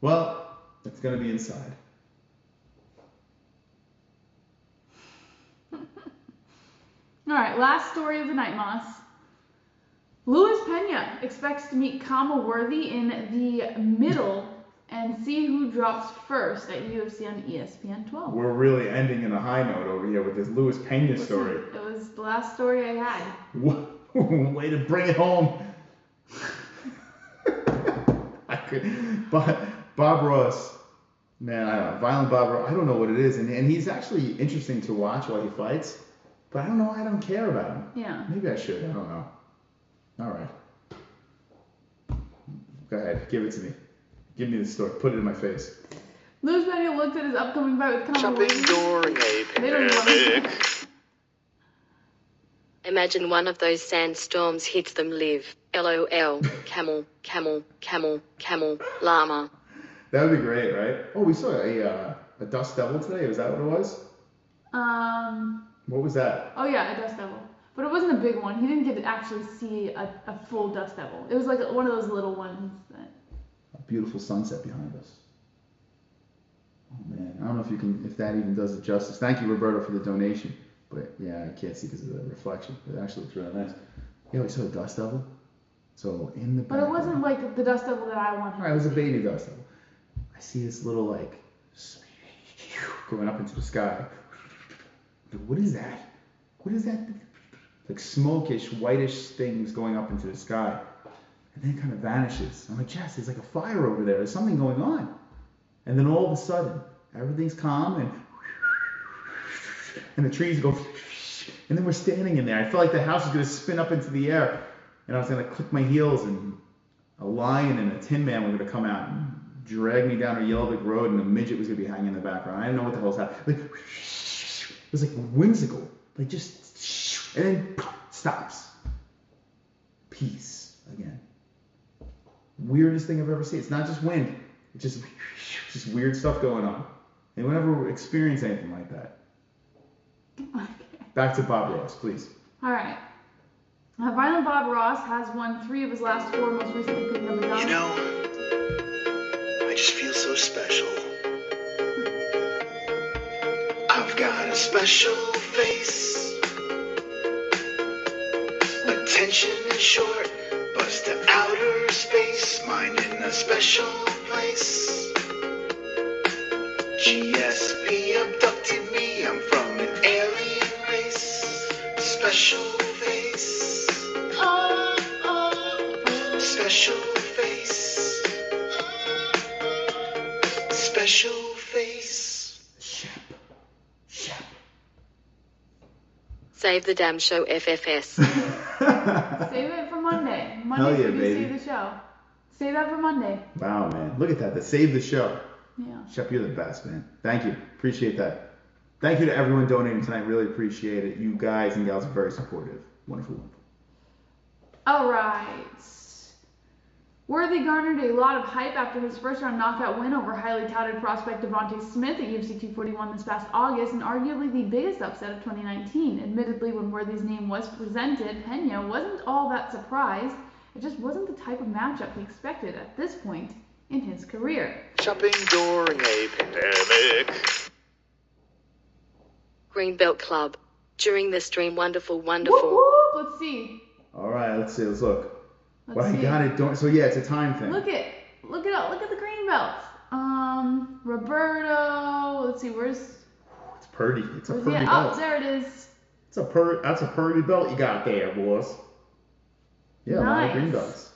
Well, it's going to be inside. All right, last story of the night, Moss. Luis Pena expects to meet Kama Worthy in the middle and see who drops first at UFC on ESPN 12. We're really ending in a high note over here with this Luis Pena story. It was the last story I had. Way to bring it home. Bob Ross, man, I don't know. Violent Bob Ross, I don't know what it is. And he's actually interesting to watch while he fights. But I don't know, I don't care about him. Yeah. Maybe I should, I don't know. All right. Go ahead, give it to me. Give me the story. Put it in my face. Luis Pena looked at his upcoming fight with Conor Shopping during a pandemic. Imagine one of those sandstorms hits them live. LOL. Camel, camel, camel, camel, llama. That would be great, right? Oh, we saw a dust devil today. Was that what it was? What was that? Oh yeah, a dust devil. But it wasn't a big one. He didn't get to actually see a full dust devil. It was like one of those little ones. A beautiful sunset behind us. Oh man, I don't know if that even does it justice. Thank you, Roberto, for the donation. But yeah, I can't see because of the reflection. But it actually looks really nice. Yeah, we saw a dust devil. So in the back. But it wasn't like the dust devil that I wanted. Alright, it was a baby dust devil. I see this little like going up into the sky. What is that? What is that? Like smokish, whitish things going up into the sky. And then it kind of vanishes. I'm like, Jess, there's like a fire over there. There's something going on. And then all of a sudden, everything's calm and the trees go, and then we're standing in there. I felt like the house was going to spin up into the air. And I was going to click my heels and a lion and a tin man were going to come out and drag me down a yellow brick road and a midget was going to be hanging in the background. I didn't know what the hell was happening. Like, it was like whimsical. Like just, and then stops. Peace again. Weirdest thing I've ever seen. It's not just wind. It's just weird stuff going on. Anyone ever experience anything like that? Okay. Back to Bob Ross, please. All right. Violent Bob Ross has won 3 of his last 4, most recently picking up a dog. You know, I just feel so special. I've got a special face. Attention is short, bust to outer space. Mine in a special place. GSP abducted me, I'm from an alien race. Special face. Special face. Special face. Shep. Save the damn show, FFS. Save it for Monday. Hell yeah, we baby. Save the show. Save that for Monday. Wow, man. Look at that. The save the show. Yeah. Shep, you're the best, man. Thank you. Appreciate that. Thank you to everyone donating tonight. Really appreciate it. You guys and gals are very supportive. Wonderful, wonderful. All right. Worthy garnered a lot of hype after his first-round knockout win over highly touted prospect Devontae Smith at UFC 241 this past August, and arguably the biggest upset of 2019. Admittedly, when Worthy's name was presented, Pena wasn't all that surprised. It just wasn't the type of matchup he expected at this point in his career. Shopping during a pandemic. Greenbelt Club. During the stream, wonderful. Whoop, whoop. Let's see. All right, let's see. Let's look. Let's see. He got it. So yeah, it's a time thing. Look at the green belts. Roberto. Let's see. Where's? It's Purdy. It's a Purdy Yeah. belt. Oh, there it is. That's a Purdy belt you got there, boss. Yeah, a lot of green Nice. belts.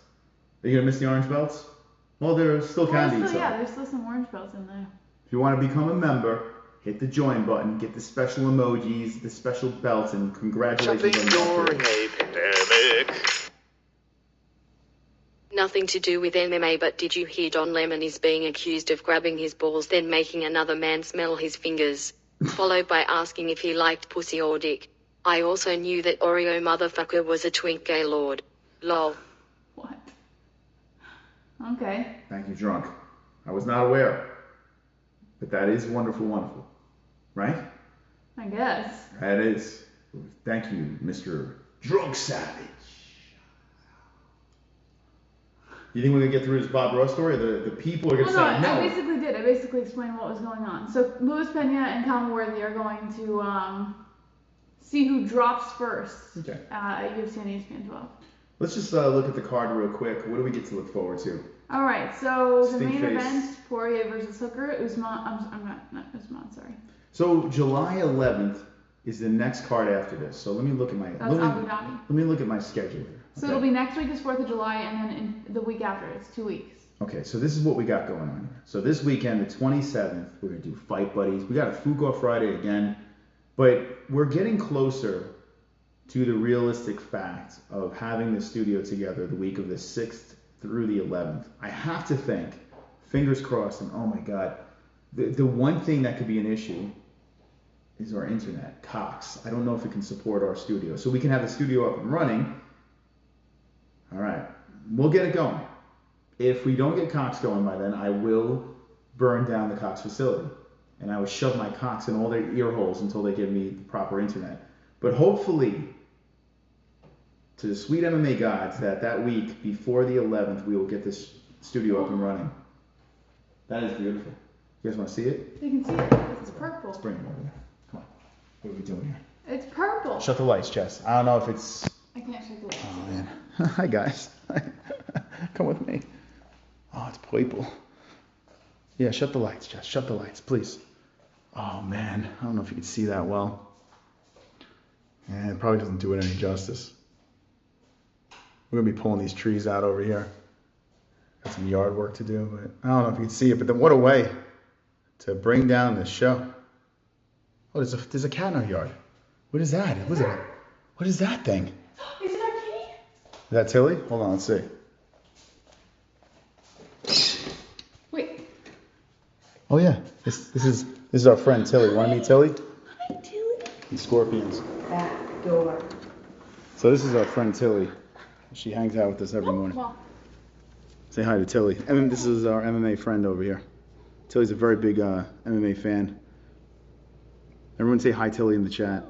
Are you gonna miss the orange belts? Well, there still can be some. Yeah, there's still some orange belts in there. If you want to become a member, hit the join button, get the special emojis, the special belts, and congratulations Shopping on during a pandemic. Nothing to do with MMA, but did you hear Don Lemon is being accused of grabbing his balls then making another man smell his fingers? Followed by asking if he liked pussy or dick. I also knew that Oreo motherfucker was a twink gay lord. Lol. What? Okay. Thank you, drunk. I was not aware. But that is wonderful, wonderful. Right? I guess. That is. Thank you, Mr. Drunk Savage. You think we're going to get through this Bob Ross story? The people are going to say no. I basically did. I basically explained what was going on. So Luis Pena and Callum Worthy are going to see who drops first at UFC on ESPN 12. Let's just look at the card real quick. What do we get to look forward to? All right. So the Stink main face. event: Poirier versus Hooker. Usman. I'm not Usman. Sorry. So July 11th is the next card after this. So let me look at my That's Abu Dhabi. Let me look at my schedule here. So it'll be next week is 4th of July, and then the week after it's 2 weeks. Okay, so this is what we got going on here. So this weekend, the 27th, we're gonna do Fight Buddies. We got a Food Off Friday again, but we're getting closer to the realistic fact of having the studio together the week of the 6th through the 11th. I have to think, fingers crossed, and oh my God, the one thing that could be an issue is our internet, Cox. I don't know if it can support our studio. So we can have the studio up and running. All right. We'll get it going. If we don't get Cox going by then, I will burn down the Cox facility. And I will shove my cocks in all their ear holes until they give me the proper internet. But hopefully, to the sweet MMA gods, that week before the 11th, we will get this studio up and running. That is beautiful. You guys want to see it? You can see it. It's purple. Let's bring it over there. Come on. What are we doing here? It's purple. Shut the lights, Jess. I don't know if it's... I can't shut the lights. Oh, man. Hi, guys. Come with me. Oh, it's purple. Yeah, shut the lights, Jess. Shut the lights, please. Oh, man. I don't know if you can see that well. Yeah, it probably doesn't do it any justice. We're going to be pulling these trees out over here. Got some yard work to do, but I don't know if you can see it. But then what a way to bring down this show. Oh, there's a cat in our yard. What is that? What is that thing? Is it our kitty? Is that Tilly? Hold on, let's see. Wait. Oh yeah, this is our friend Tilly. Want to meet Tilly? Hi, Tilly. The scorpions. Back door. So this is our friend Tilly. She hangs out with us every morning. Well, Say hi to Tilly. And this is our MMA friend over here. Tilly's a very big MMA fan. Everyone say hi, Tilly, in the chat.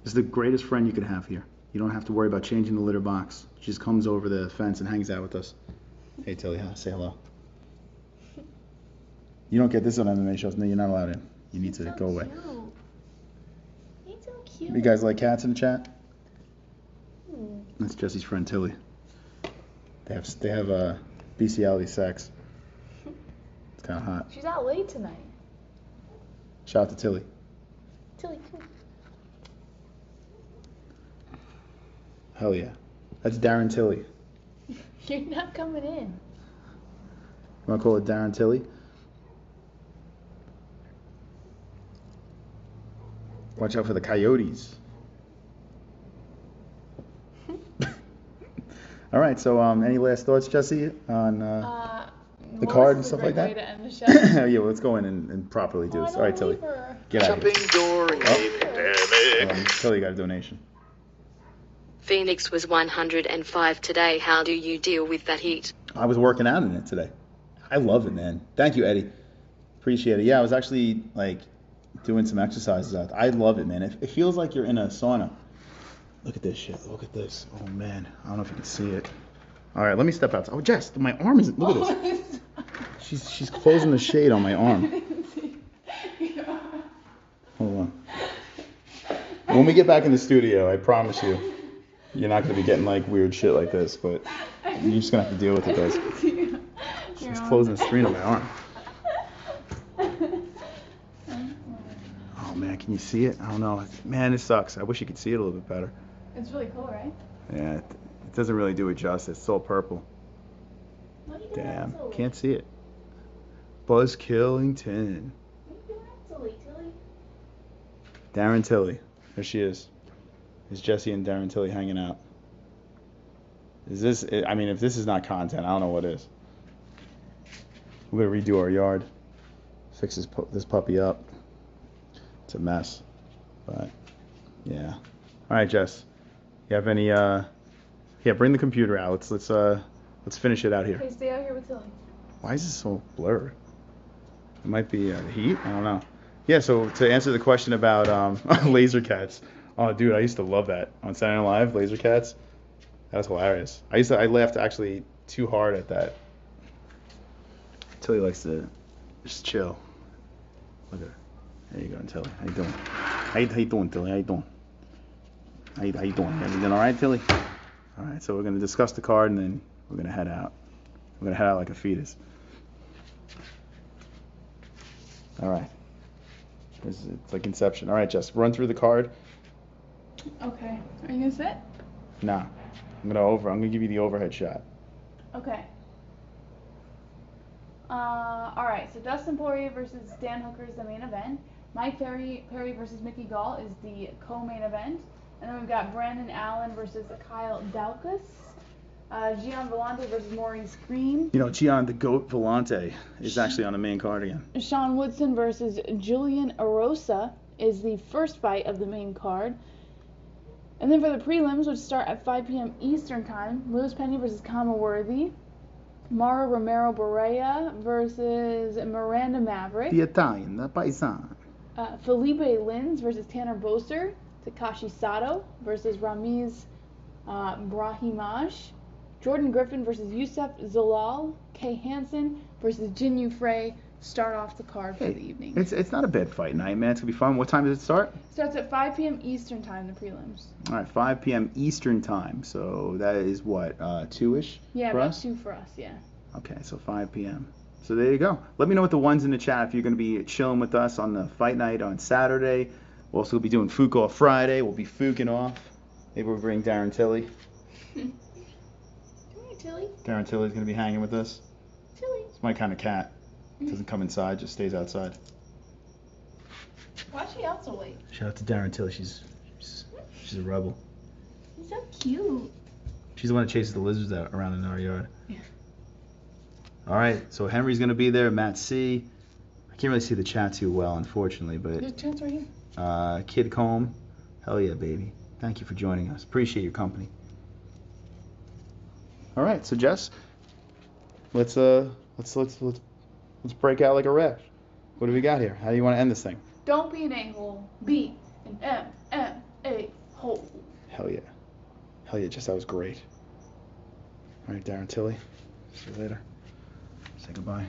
This is the greatest friend you could have here. You don't have to worry about changing the litter box. She just comes over the fence and hangs out with us. Hey, Tilly, say hello. You don't get this on MMA shows. No, you're not allowed in. You need to go away. He's so cute. You guys like cats in the chat? That's Jesse's friend Tilly. They have bestiality sex. It's kind of hot. She's out late tonight. Shout out to Tilly. Tilly, come. Hell yeah. That's Darren Tilly. You're not coming in. You want to call it Darren Tilly? Watch out for the coyotes. All right, so any last thoughts, Jesse, on the card and stuff like that? Way to end the show. Yeah, well, let's go in and properly do this. All right, Tilly. Get out of Jumping here. during a pandemic. Tilly got a donation. Phoenix was 105 today. How do you deal with that heat? I was working out in it today. I love it, man. Thank you, Eddie. Appreciate it. Yeah, I was actually doing some exercises out there. I love it, man. It feels like you're in a sauna. Look at this shit. Look at this. Oh, man. I don't know if you can see it. All right, let me step outside. Oh, Jess, my arm isn't. Look at this. She's closing the shade on my arm. Hold on. When we get back in the studio, I promise you, you're not going to be getting weird shit like this, but you're just going to have to deal with it, guys. She's closing the screen on my arm. Oh, man, can you see it? I don't know. Man, it sucks. I wish you could see it a little bit better. It's really cool, right? Yeah, it doesn't really do it justice. It's all purple. Damn, can't see it. Buzz Killington. Tilly. Darren Tilly. There she is. Is Jesse and Darren Tilly hanging out? Is this, I mean, if this is not content, I don't know what is. We're going to redo our yard. Fix this puppy up. It's a mess. But, yeah. All right, Jess. You have any, yeah, bring the computer out. Let's finish it out here. Okay, stay out here with Tilly. Why is this so blurred? It might be the heat. I don't know. Yeah. So to answer the question about laser cats. Oh, dude, I used to love that on Saturday Night Live. Laser cats. That was hilarious. I laughed actually too hard at that. Tilly likes to just chill. Look at her. There you go, Tilly. How you doing? How you doing, Tilly? How you doing? How you doing? Everything all right, Tilly? All right. So we're gonna discuss the card and then we're gonna head out. We're gonna head out like a fetus. All right. It's like Inception. All right, Jess, run through the card. Okay. Are you gonna sit? Nah. I'm gonna give you the overhead shot. Okay. All right. So Dustin Poirier versus Dan Hooker is the main event. Mike Perry versus Mickey Gall is the co-main event. And then we've got Brandon Allen versus Kyle Daukaus. Gian Vellante versus Maurice Green. You know, Gian the Goat Vellante is actually on the main card again. Sean Woodson versus Julian Erosa is the first fight of the main card. And then for the prelims, which start at 5 p.m. Eastern Time, Lewis Penny versus Kama Worthy, Mara Romero Barrea versus Miranda Maverick, The Italian, the Paisan. Felipe Lins versus Tanner Boser, Takashi Sato versus Ramiz Brahimaj, Jordan Griffin versus Youssef Zalal, Kay Hansen versus Jinyu Frey start off the card for the evening. It's not a bad fight night, man. It's going to be fun. What time does it start? Starts at 5 p.m. Eastern Time, the prelims. All right, 5 p.m. Eastern Time. So that is what, 2-ish Yeah, for about us? 2 for us, yeah. Okay, so 5 p.m. So there you go. Let me know what the ones in the chat if you're going to be chilling with us on the fight night on Saturday. We'll also be doing Fook off Friday. We'll be Fooking off. Maybe we'll bring Darren Tilly. Come here, Tilly. Darren Tilly's going to be hanging with us. Tilly. It's my kind of cat. Doesn't come inside, just stays outside. Why is she out so late? Shout out to Darren Till. She's a rebel. He's so cute. She's the one that chases the lizards out around in our yard. Yeah. All right, so Henry's gonna be there. Matt C. I can't really see the chat too well, unfortunately, There's a but chance right here. Kid Combe, hell yeah, baby. Thank you for joining us. Appreciate your company. All right, so Jess, let's break out like a rash. What do we got here? How do you want to end this thing? Don't be an a-hole. Be an MMA-hole. Hell yeah. Hell yeah, Jess, that was great. All right, Darren Tilly. See you later. Say goodbye.